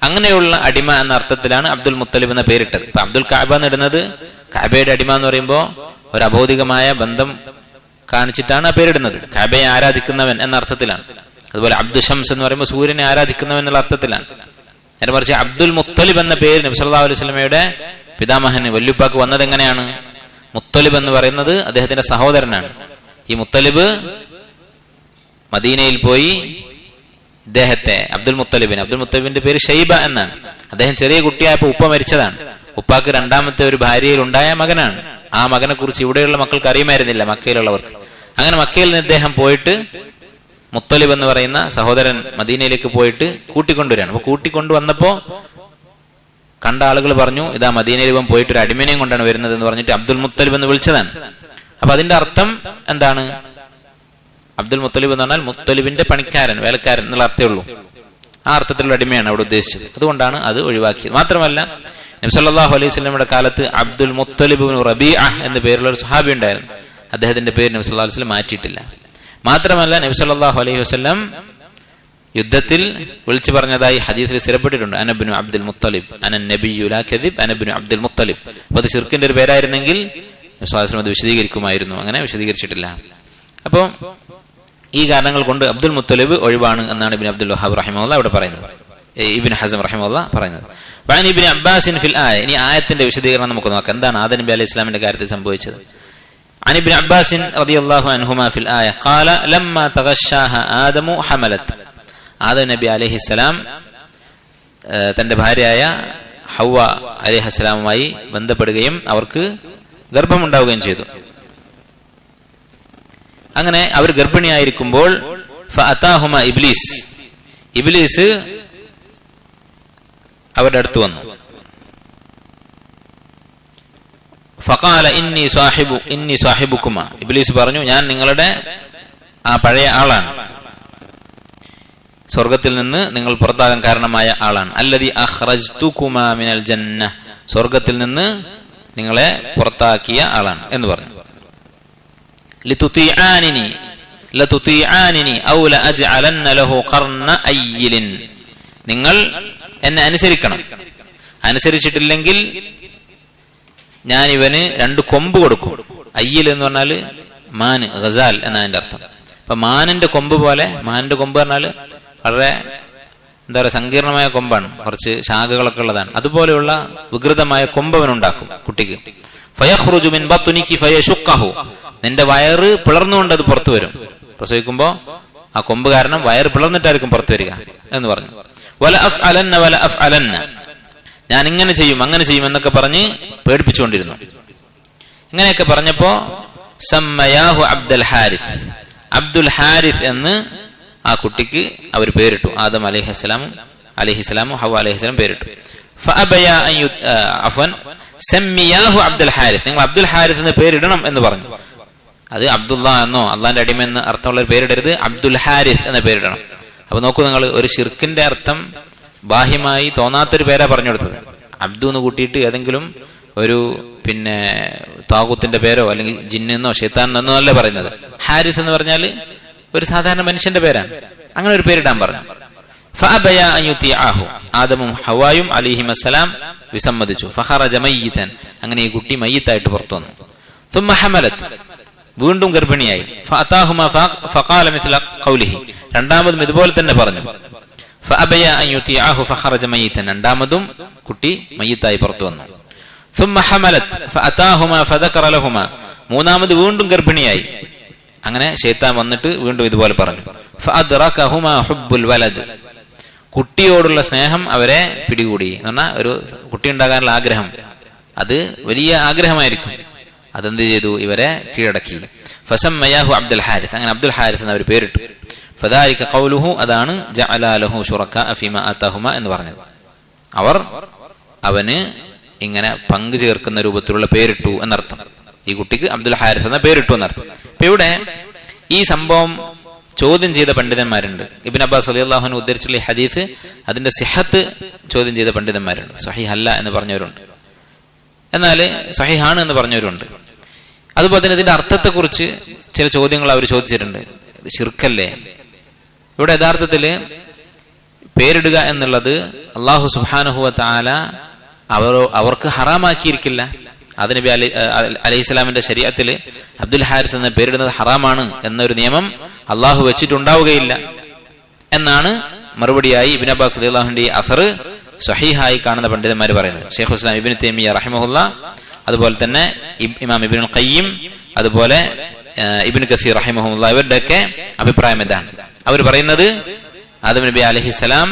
അങ്ങനെയുള്ള അടിമ എന്ന അർത്ഥത്തിലാണ് അബ്ദുൽ മുത്തലിബ് എന്ന പേരിട്ടത്. ഇപ്പൊ അബ്ദുൽ കഅബ എന്നിടുന്നത് കഅബയുടെ അടിമ എന്ന് പറയുമ്പോൾ ഒരു അഭൗതികമായ ബന്ധം കാണിച്ചിട്ടാണ് ആ പേരിടുന്നത്. കഅബയെ ആരാധിക്കുന്നവൻ എന്ന അർത്ഥത്തിലാണ്. അതുപോലെ അബ്ദു ഷംസ് എന്ന് പറയുമ്പോൾ സൂര്യനെ ആരാധിക്കുന്നവൻ എന്നുള്ള അർത്ഥത്തിലാണ്. നേരെ മറിച്ച് അബ്ദുൽ മുത്തലിബ് എന്ന പേര് നബി സല്ലല്ലാഹു അലൈഹി വസല്ലമയുടെ പിതാമഹന് വല്യുപ്പാക്ക് വന്നത് എങ്ങനെയാണ്? മുത്തലിബ് എന്ന് പറയുന്നത് അദ്ദേഹത്തിന്റെ സഹോദരനാണ്. ഈ മുത്തലിബ് മദീനയിൽ പോയി ഇദ്ദേഹത്തെ അബ്ദുൽ മുത്തലിബിന്റെ പേര് ഷൈബ എന്നാണ്. അദ്ദേഹം ചെറിയ കുട്ടിയായപ്പോൾ ഉപ്പ മരിച്ചതാണ്. ഉപ്പാക്ക് രണ്ടാമത്തെ ഒരു ഭാര്യയിൽ ഉണ്ടായ മകനാണ്. ആ മകനെ കുറിച്ച് ഇവിടെയുള്ള മക്കൾക്ക് അറിയുമായിരുന്നില്ല, മക്കയിലുള്ളവർക്ക്. അങ്ങനെ മക്കയിൽ നിന്ന് ഇദ്ദേഹം പോയിട്ട് മുത്തലിബ് എന്ന് പറയുന്ന സഹോദരൻ മദീനയിലേക്ക് പോയിട്ട് കൂട്ടിക്കൊണ്ടുവരാണ്. അപ്പൊ കൂട്ടിക്കൊണ്ടുവന്നപ്പോ കണ്ട ആളുകൾ പറഞ്ഞു, ഇതാ മദീനയിൽ ഇവൻ പോയിട്ട് ഒരു അടിമനെയും കൊണ്ടാണ് വരുന്നത് എന്ന് പറഞ്ഞിട്ട് അബ്ദുൽ മുത്തലിബ് എന്ന് വിളിച്ചതാണ്. അപ്പൊ അതിന്റെ അർത്ഥം എന്താണ്? അബ്ദുൽ മുത്തലിബ് എന്ന് പറഞ്ഞാൽ മുത്തലിബിന്റെ പണിക്കാരൻ, വേലക്കാരൻ എന്നുള്ള അർത്ഥമേ ഉള്ളൂ. ആ അർത്ഥത്തിലുള്ള അടിമയാണ് അവിടെ ഉദ്ദേശിച്ചത്. അതുകൊണ്ടാണ് അത് ഒഴിവാക്കിയത്. മാത്രമല്ല നബി സല്ലല്ലാഹു അലൈഹി വസല്ലമയുടെ കാലത്ത് അബ്ദുൽ മുത്തലിബ് ഇബ്നു റബീഅ എന്ന പേരുള്ള ഒരു സ്വഹാബി ഉണ്ടായിരുന്നു. അദ്ദേഹത്തിന്റെ പേര് നബി സല്ലല്ലാഹു അലൈഹി വസല്ലം മാറ്റിയിട്ടില്ല. മാത്രമല്ല നബി സല്ലല്ലാഹു അലൈഹി വസല്ലം യുദ്ധത്തിൽ വിളിച്ചു പറഞ്ഞതായി ഹദീസിൽ സ്ഥിരപ്പെട്ടിട്ടുണ്ട്, അനബ്നു അബ്ദുൽ മുത്തലിബ് അന നബിയ്യു ലാ കദിബ് അനബ്നു അബ്ദുൽ മുത്തലിബ്. അപ്പൊ അത് ശിർക്കിന്റെ ഒരു പേരായിരുന്നെങ്കിൽ നബി സല്ലല്ലാഹു അലൈഹി വസല്ലം അത് വിശദീകരിക്കുമായിരുന്നു. അങ്ങനെ വിശദീകരിച്ചിട്ടില്ല. അപ്പൊ ഈ കാരണങ്ങൾ കൊണ്ട് അബ്ദുൽ മുത്തലിബ് ഒഴിവാണ് എന്നാണ് ഇബ്നു അബ്ദുൽ വഹാബ് റഹിമഹുല്ലാഹ് ഇവിടെ പറയുന്നത്, ഇബ്നു ഹസം റഹിമഹുല്ലാഹ് പറയുന്നത്. വഅൻ ഇബ്നു അബ്ബാസിൻ ഫിൽ ആയ. ഇനി ആയത്തിന്റെ വിശദീകരണം നമുക്ക് നോക്കാം. എന്താണ് ആദം നബി അലൈഹി ഇസ്ലാമിന്റെ കാര്യത്തിൽ സംഭവിച്ചത്? عن ابن عباس رضي الله عنهما في الآية قال لما تغشاها آدم حملت. ആദം നബി അലൈഹി സലാം തന്റെ ഭാര്യയായ ഹവ്വ അലൈഹി സലാമുമായി ബന്ധപ്പെടുകയും അവർക്ക് ഗർഭമുണ്ടാവുകയും ചെയ്തു. അങ്ങനെ അവർ ഗർഭിണിയായിരിക്കുമ്പോൾ ഫഅതാഹുമ ഇബ്ലീസ് അവരുടെ അടുത്ത് വന്നു. ഫഖാല ഇന്നി സാഹിബുക്കുമ. ഇബ്ലീസ് പറഞ്ഞു, ഞാൻ നിങ്ങളുടെ ആ പഴയ ആളാണ്, സ്വർഗത്തിൽ നിന്ന് നിങ്ങൾ പുറത്താകാൻ കാരണമായ ആളാണ്. അല്ലദി അഖ്റജ്തുകുമാ മിനൽ ജന്ന, സ്വർഗത്തിൽ നിന്ന് നിങ്ങളെ പുറത്താക്കിയ ആളാണ് എന്ന് പറഞ്ഞു. ലതുതിആനിനി ഔ ലഅജ്അലന്ന ലഹു ഖർന അയ്യിലിൻ, നിങ്ങൾ എന്നെ അനുസരിക്കണം, അനുസരിച്ചിട്ടില്ലെങ്കിൽ ഞാൻ ഇവന് 2 കൊമ്പ് കൊടുക്കും. അയ്യിൽ എന്ന് പറഞ്ഞാല് മാന്, ഗസാൽ എന്നതിന്റെ അർത്ഥം. അപ്പൊ മാനിന്റെ കൊമ്പ് പോലെ, മാനിന്റെ കൊമ്പ് പറഞ്ഞാല് വളരെ എന്താ പറയുക, സങ്കീർണമായ കൊമ്പാണ്, കുറച്ച് ശാഖകളൊക്കെ ഉള്ളതാണ്. അതുപോലെയുള്ള വികൃതമായ കൊമ്പ് അവനുണ്ടാക്കും കുട്ടിക്ക്. ഫയഖ്റുജു മിൻ ബത്നികി ഫയശുഖഹു, നിന്റെ വയറ് പിളർന്നുകൊണ്ട് അത് പുറത്തു വരും. പ്രസവിക്കുമ്പോ ആ കൊമ്പ് കാരണം വയറ് പിളർന്നിട്ടായിരിക്കും പുറത്തു വരിക എന്ന് പറഞ്ഞു. വല അഫ്അലന്ന, ഞാൻ ഇങ്ങനെ ചെയ്യും അങ്ങനെ ചെയ്യും എന്നൊക്കെ പറഞ്ഞ് പേടിപ്പിച്ചുകൊണ്ടിരുന്നു. ഇങ്ങനെയൊക്കെ പറഞ്ഞപ്പോ സമ്മയാഹു അബ്ദുൽ ഹാരിസ് എന്ന് ആ കുട്ടിക്ക് അവർ പേരിട്ടു. ആദം അലൈഹിസ്സലാമും ഹവ്വ അലൈഹിസ്സലാം പേരിട്ടു. അബ്ദുൽ ഹാരിസ്, നിങ്ങൾ അബ്ദുൽ ഹാരിസ് എന്ന് പേരിടണം എന്ന് പറഞ്ഞു. അത് അബ്ദുള്ള എന്നോ അള്ളാന്റെ അടിമ എന്ന അർത്ഥമുള്ള ഒരു പേരിടരുത്, അബ്ദുൽ ഹാരിസ് എന്ന പേരിടണം. അപ്പൊ നോക്കൂ, നിങ്ങൾ ഒരു ഷിർക്കിന്റെ അർത്ഥം ബാഹ്യമായി തോന്നാത്തൊരു പേരാ പറഞ്ഞു കൊടുത്തത്. അബ്ദു എന്ന് കൂട്ടിയിട്ട് ഏതെങ്കിലും ഒരു താഗൂത്തിന്റെ പേരോ അല്ലെങ്കിൽ ജിന്നെന്നോ ഷെയ്ത്താനെന്നോ അല്ല പറയുന്നത്. ഹാരിസ് എന്ന് പറഞ്ഞാൽ ഒരു സാധാരണ മനുഷ്യന്റെ പേരാണ്. അങ്ങനെ ഒരു പേരിടാൻ പറഞ്ഞു. ഫഅബയാ അൻ യുതിഅഹു, ആദമും ഹവ്വായും അലൈഹിമസ്സലാം വിസമ്മതിച്ചു. ഫഖറജ മയ്യിതൻ, അങ്ങനെ ഈ കുട്ടി മയ്യിത്തായിട്ട് പുറത്തു വന്നു. ثم حملت, വീണ്ടും ഗർഭിണിയായി. ഫഅതാഹുമാ ഫഖാല മിസ്ല ഖൗലിഹി, രണ്ടാമതും ഇതുപോലെ തന്നെ പറഞ്ഞു. ഫഅബയാ അൻ യുതിഅഹു ഫഖറജ മയ്യിതൻ, രണ്ടാമതും കുട്ടി മയ്യിത്തായി പുറത്തു വന്നു. ثم حملت فأتاهما فذكر لهما, മൂന്നാമത് വീണ്ടും ഗർഭിണിയായി. അങ്ങനെ ശൈത്താൻ വന്നിട്ട് വീണ്ടും ഇതുപോലെ പറഞ്ഞു. ഫഅദ്റകഹുമാ ഹുബ്ബുൽ വലദ്, കുട്ടിയോടുള്ള സ്നേഹം അവരെ പിടികൂടി എന്ന് പറഞ്ഞാൽ ഒരു കുട്ടി ഉണ്ടാകാനുള്ള ആഗ്രഹം, അത് വലിയ ആഗ്രഹമായിരിക്കും. അതെന്ത് ചെയ്തു? ഇവരെ കീഴടക്കി. ഫസമ്മയാഹു അബ്ദുൽ ഹാരിസ്, അങ്ങനെ അബ്ദുൽ ഹാരിസ് എന്ന് അവർ പേരിട്ടു. ഫദാലിക ഖൗലുഹു, അതാണ് ജഅല ലഹു ശുറകാ ഫീമാ ആതാഹുമാ എന്ന് പറഞ്ഞത്. അവർ അവന് ഇങ്ങനെ പങ്കു ചേർക്കുന്ന രൂപത്തിലുള്ള പേരിട്ടു എന്നർത്ഥം. ഈ കുട്ടിക്ക് അബ്ദുൽ ഹാരിസ് എന്ന പേരിട്ടു എന്നർത്ഥം. ഇപ്പൊ ഇവിടെ ഈ സംഭവം ചോദ്യം ചെയ്ത പണ്ഡിതന്മാരുണ്ട്. ഇബ്നു അബ്ബാസ് റളിയല്ലാഹു അൻഹു ഉദ്ധരിച്ചിട്ടുള്ള ഈ ഹദീസ്, അതിന്റെ സിഹത്ത് ചോദ്യം ചെയ്ത പണ്ഡിതന്മാരുണ്ട്. സ്വഹീഹ് അല്ല എന്ന് പറഞ്ഞവരുണ്ട്, എന്നാൽ സ്വഹീഹാണ് എന്ന് പറഞ്ഞവരുണ്ട്. അതുപോലെ തന്നെ ഇതിന്റെ അർത്ഥത്തെക്കുറിച്ച് ചില ചോദ്യങ്ങൾ അവർ ചോദിച്ചിട്ടുണ്ട്. ഇത് ശിർക്കല്ലേ? ഇവിടെ യഥാർത്ഥത്തില് പേരിടുക എന്നുള്ളത് അല്ലാഹു സുബ്ഹാനഹു വ തആല അവർക്ക് ഹറാമാക്കിയിരിക്കില്ല. അത് നബി അലൈഹിസ്സലാമിന്റെ ശരീഅത്തില് അബ്ദുൽ ഹാരിസ് എന്ന പേരിടുന്നത് ഹറാമാണ് എന്നൊരു നിയമം അള്ളാഹു വെച്ചിട്ടുണ്ടാവുകയില്ല എന്നാണ് മറുപടിയായി ഇബ്നു അബ്ബാസ് റളിയല്ലാഹുവിന്റെ ഈ അസർ സ്വഹീഹായി കാണുന്ന പണ്ഡിതന്മാർ പറയുന്നത്. ശൈഖുൽ ഇസ്ലാം ഇബ്നു തൈമിയ്യ റഹിമഹുല്ലാ, അതുപോലെ തന്നെ ഇമാം ഇബ്നുൽ ഖയ്യിം, അതുപോലെ ഇബ്നു കസീർ റഹിമഹുല്ലാ, ഇവരുടെയൊക്കെ അഭിപ്രായം എന്താണ്? അവർ പറയുന്നത് ആദം നബി അലൈഹിസ്സലാം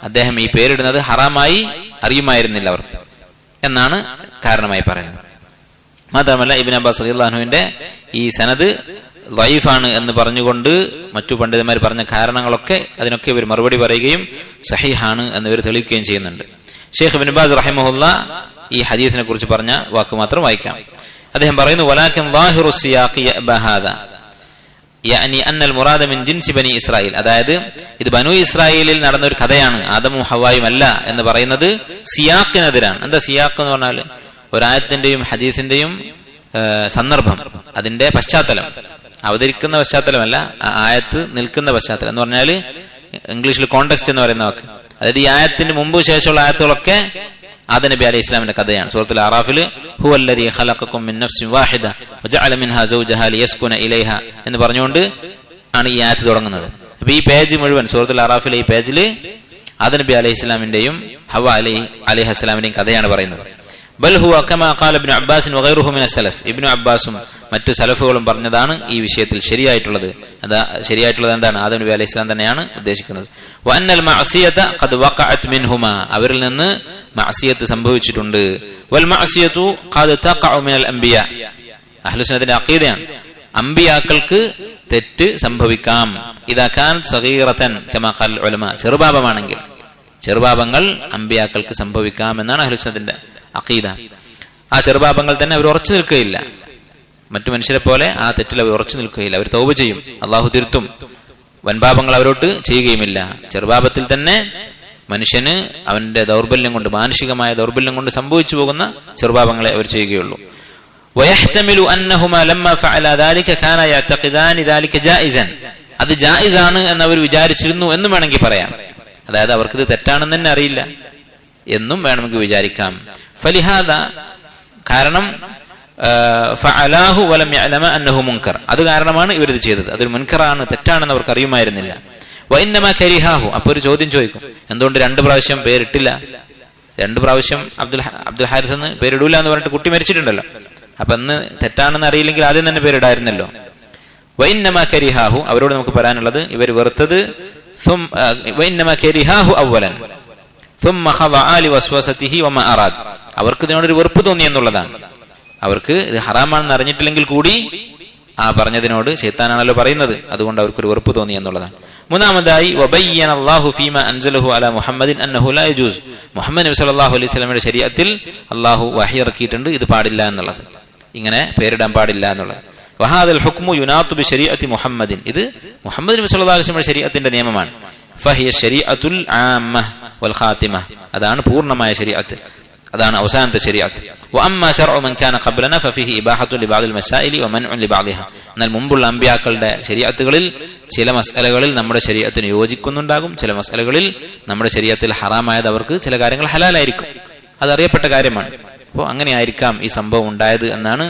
അദ്ദേഹം ഈ പേരിടുന്നത് ഹറാമായി അറിയുമായിരുന്നില്ല അവർക്ക് എന്നാണ് കാരണമായി പറയുന്നത്. മാത്രമല്ല ഇബ്നു അബ്ബാസ് റളിയല്ലാഹു അൻഹുവിന്റെ ഈ സനദ് ദഈഫാണ് എന്ന് പറഞ്ഞുകൊണ്ട് മറ്റു പണ്ഡിതന്മാർ പറഞ്ഞ കാരണങ്ങളൊക്കെ അതിനൊക്കെ ഇവർ മറുപടി പറയുകയും സഹീഹാണ് എന്നിവർ തെളിയിക്കുകയും ചെയ്യുന്നുണ്ട്. ഷെയ്ഖ് ഇബ്നു ബാസ് റഹിമഹുല്ലാ ഈ ഹദീസിനെ കുറിച്ച് പറഞ്ഞ വാക്ക് മാത്രം വായിക്കാം. അദ്ദേഹം പറയുന്നു, വലാകിൻ ളാഹിറു സിയാഖി ബഹാദ യഅനി അന്നൽ മുറാദ മിൻ ജിൻസി ബനി ഇസ്രായേൽ, അതായത് ഇത് ബനു ഇസ്രായേലിൽ നടന്ന ഒരു കഥയാണ്, ആദമും ഹവ്വായും അല്ല എന്ന് പറയുന്നത് സിയാഖിനെതിരാണ്. എന്താ സിയാഖ് എന്ന് പറഞ്ഞാൽ? ഒരായത്തിന്റെയും ഹദീസിന്റെയും സന്ദർഭം, അതിന്റെ പശ്ചാത്തലം, അവതരിക്കുന്ന പശ്ചാത്തലമല്ല, ആയത്ത് നിൽക്കുന്ന പശ്ചാത്തലം എന്ന് പറഞ്ഞാൽ ഇംഗ്ലീഷിൽ കോണ്ടെക്സ്റ്റ് എന്ന് പറയുന്ന വാക്ക്. അതായത് ഈ ആയത്തിന് മുമ്പ് ശേഷമുള്ള ആയത്തുകളൊക്കെ ആദം നബി അലൈഹി ഇസ്ലാമിന്റെ കഥയാണ്. സൂറത്തുൽ അറാഫിൽ ഹുവല്ലദീ ഖലഖകും മിൻ നഫ്സിൻ വാഹിദ വജഅല മിൻഹാ സൗജഹാ ലിയസ്കുന ഇലൈഹ എന്ന് പറഞ്ഞുകൊണ്ട് ആണ് ഈ ആയത്ത് തുടങ്ങുന്നത്. അപ്പൊ ഈ പേജ് മുഴുവൻ സൂറത്തുൽ അറാഫിലെ ഈ പേജിൽ ആദം നബി അലൈഹി ഇസ്ലാമിന്റെയും ഹവ്വ അലൈഹിസ്സലാമിന്റെയും കഥയാണ് പറയുന്നത്. ബൽ ഹുവ കമാ ഖാല ഇബ്നു അബ്ബാസ് വഗൈറുഹു മിന സലഫ്, ഇബ്നു അബ്ബാസും മറ്റു സലഫുകളും പറഞ്ഞതാണ് ഈ വിഷയത്തിൽ ശരിയായിട്ടുള്ളത്. ശരിയായിട്ടുള്ളത് എന്താണ്? ആദം നബി അലൈഹി സ്വലാം തന്നെയാണ് ഉദ്ദേശിക്കുന്നത്. വഅന്നൽ മഅസിയത ഖദ് വഖഅത് മിൻഹുമാ, അവരിൽ നിന്ന് മഅസിയത്ത് സംഭവിച്ചിട്ടുണ്ട്. വൽ മഅസിയതു ഖദ് തഖഉ മിനൽ അംബിയാ, അഹ്ലുസുന്നത്തിന്റെ അഖീദയാണ്, അംബിയാക്കൾക്ക് തെറ്റ് സംഭവിക്കാം. ഇദാ കാനത് സഗീറതൻ കമാ ഖാൽ ഉലമാ, ചെറുപാപമാണെങ്കിൽ, ചെറുപാപങ്ങൾ അംബിയാക്കൾക്ക് സംഭവിക്കാം എന്നാണ് അഹ്ലുസുന്നത്തിന്റെ അഖീദ. ആ ചെറുപാപങ്ങൾ തന്നെ അവർ ഉറച്ചു നിൽക്കുകയില്ല, മറ്റു മനുഷ്യരെ പോലെ ആ തെറ്റിൽ അവർ ഉറച്ചു നിൽക്കുകയില്ല. അവർ തൗബ ചെയ്യും, അള്ളാഹു തിരുത്തും, വൻപാപങ്ങൾ അവരോട്ട് ചെയ്യുകയുമില്ല. ചെറുപാപത്തിൽ തന്നെ മനുഷ്യന് അവന്റെ ദൗർബല്യം കൊണ്ട്, മാനസികമായ ദൗർബല്യം കൊണ്ട് സംഭവിച്ചു പോകുന്ന ചെറുപാപങ്ങളെ അവർ ചെയ്യുകയുള്ളൂ. വയഹ്തമിലു അന്നഹുമാ ലമ്മാ ഫഅല ദാലിക കാന യഅതഖിദാനി ദാലിക ജായിസൻ, അത് ജായിസാണ് എന്ന് അവർ വിചാരിച്ചിരുന്നു എന്നും വേണമെങ്കിൽ പറയാം. അതായത് അവർക്കിത് തെറ്റാണെന്ന് തന്നെ അറിയില്ല എന്നും വേണമെങ്കിൽ വിചാരിക്കാം. ഫലിഹാദ, കാരണം ഫഅലാഹു വലം യഅലമ അന്നഹു മുൻകർ, അത് കാരണമാണ് ഇവരിത് ചെയ്തത്. അതൊരു മുൻകറാണ്, തെറ്റാണെന്ന് അവർക്ക് അറിയുമായിരുന്നില്ല. വഇന്നമാ കരിഹാഹു, അപ്പോൾ ഒരു ചോദ്യം ചോദിക്കും, എന്തുകൊണ്ട് 2 പ്രാവശ്യം പേരിട്ടില്ല? 2 പ്രാവശ്യം അബ്ദുൽ ഹാരിസ് എന്ന് പേരിടൂല എന്ന് പറഞ്ഞിട്ട് കുട്ടി മരിച്ചിട്ടുണ്ടല്ലോ. അപ്പൊ അന്ന് തെറ്റാണെന്ന് അറിയില്ലെങ്കിൽ ആദ്യം തന്നെ പേരിടായിരുന്നല്ലോ. വഇന്നമാ കരിഹാഹു, അവരോട് നമുക്ക് പറയാനുള്ളത്, ഇവർ വെറുത്തത് വഇന്നമാ കരിഹാഹു അവ്വലൻ ثم خضع لوسوسته وما اراد, അവർക്ക് ഇതിനോടൊരു വെറുപ്പ് തോന്നി എന്നുള്ളതാണ്. അവർക്ക് ഇത് ഹറാമാണെന്ന് അറിഞ്ഞിട്ടില്ലെങ്കിൽ കൂടി ആ പറഞ്ഞതിനോട് ശൈത്താനാണല്ലോ പറയുന്നത്, അതുകൊണ്ട് അവർക്കൊരു വെറുപ്പ് തോന്നി എന്നുള്ളതാണ്. മൂന്നാമതായി വബയ്യന അല്ലാഹു ഫീമാ അൻസലഹു അലാ മുഹമ്മദിൻ അന്നഹു ലാ യജൂസ്, മുഹമ്മദ് നബി സല്ലല്ലാഹു അലൈഹി വസല്ലമയുടെ ശരീഅത്തിൽ അല്ലാഹു വഹി ഇറക്കിയിട്ടുണ്ട് ഇത് പാടില്ല എന്നുള്ളത്, ഇങ്ങനെ പേരിടാൻ പാടില്ല എന്നുള്ളത്. വഹാദൽ ഹുക്മു യുനാതു ബി ശരീഅത്തി മുഹമ്മദിൻ, ഇത് മുഹമ്മദ് നബി സല്ലല്ലാഹു അലൈഹി വസല്ലമയുടെ ശരീഅത്തിന്റെ നിയമമാണ്. ഫഹിയ ശരീഅത്തുൽ ആമ്മ വൽ ഖാതിമ, അതാണ് പൂർണ്ണമായ ശരീഅത്ത്, അതാണ് അവസാനത്തെ ശരീഅത്ത്. വഅമ്മാ ശർഉ മൻ കാന ഖബ്ലനാ ഫഫീഹി ഇബാഹത്തു ലിബഅദിൽ മസായിലി വമൻഉൻ ലിബഅദിഹാ, എന്നാൽ മുമ്പുള്ള അമ്പിയാക്കളുടെ ശരീഅത്തുകളിൽ ചില മസ്അലകളിൽ നമ്മുടെ ശരീഅത്തിന് യോജിക്കുന്നുണ്ടാകും, ചില മസ്അലകളിൽ നമ്മുടെ ശരീഅത്തിൽ ഹറാമായത് അവർക്ക് ചില കാര്യങ്ങൾ ഹലാലായിരിക്കും, അതറിയപ്പെട്ട കാര്യമാണ്. അപ്പോൾ അങ്ങനെ ആയിരിക്കാം ഈ സംഭവം ഉണ്ടായത് എന്നാണ്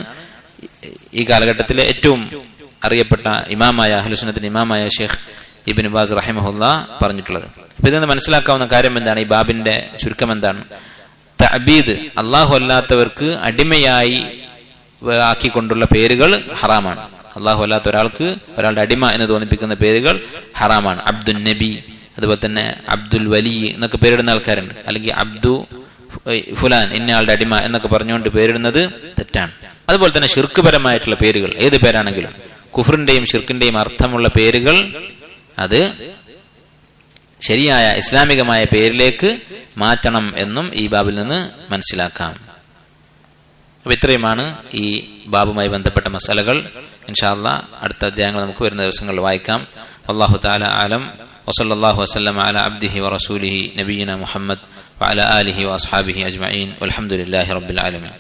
ഈ കാലഘട്ടത്തിലെ ഏറ്റവും അറിയപ്പെട്ട ഇമാമായ അഹ്ലുസുന്നത്തിന്റെ ഇമാമായ ഷെയ്ഖ് ഇബ്നു ബാസ് റഹിമഹുല്ലാ പറഞ്ഞിട്ടുള്ളത്. അപ്പൊ ഇതിൽ നിന്ന് മനസ്സിലാക്കാവുന്ന കാര്യം എന്താണ്? ഈ ബാബിന്റെ ചുരുക്കം എന്താണ്? തഅബീദ്, അള്ളാഹു അല്ലാത്തവർക്ക് അടിമയായി ആക്കിക്കൊണ്ടുള്ള പേരുകൾ ഹറാമാണ്. അള്ളാഹു അല്ലാത്ത ഒരാൾക്ക് ഒരാളുടെ അടിമ എന്ന് തോന്നിപ്പിക്കുന്ന പേരുകൾ ഹറാമാണ്. അബ്ദുൽ നബി, അതുപോലെ തന്നെ അബ്ദുൽ വലി എന്നൊക്കെ പേരിടുന്ന ആൾക്കാരുണ്ട്, അല്ലെങ്കിൽ ഫുലാൻ ഇന്നയാളുടെ അടിമ എന്നൊക്കെ പറഞ്ഞുകൊണ്ട് പേരിടുന്നത് തെറ്റാണ്. അതുപോലെ തന്നെ ശിർക്കുപരമായിട്ടുള്ള പേരുകൾ, ഏത് പേരാണെങ്കിലും കുഫറിന്റെയും ഷിർക്കിന്റെയും അർത്ഥമുള്ള പേരുകൾ അത് ശരിയായ ഇസ്ലാമികമായ പേരിലേക്ക് മാറ്റണം എന്നും ഈ ബാബിൽ നിന്ന് മനസ്സിലാക്കാം. അപ്പൊ ഇത്രയുമാണ് ഈ ബാബുമായി ബന്ധപ്പെട്ട മസാലകൾ. ഇൻഷാ അല്ലാഹ് അടുത്ത അധ്യായങ്ങൾ നമുക്ക് വരുന്ന ദിവസങ്ങളിൽ വായിക്കാം. വല്ലാഹു തആല ആലം. വസല്ലല്ലാഹു വസല്ലമ അലാ അബ്ദിഹി വറസൂലിഹി നബിയിന മുഹമ്മദ് വഅലാ ആലിഹി വഅസ്ഹാബിഹി അജ്മഈൻ വൽഹംദുലില്ലാഹി റബ്ബിൽ ആലമീൻ.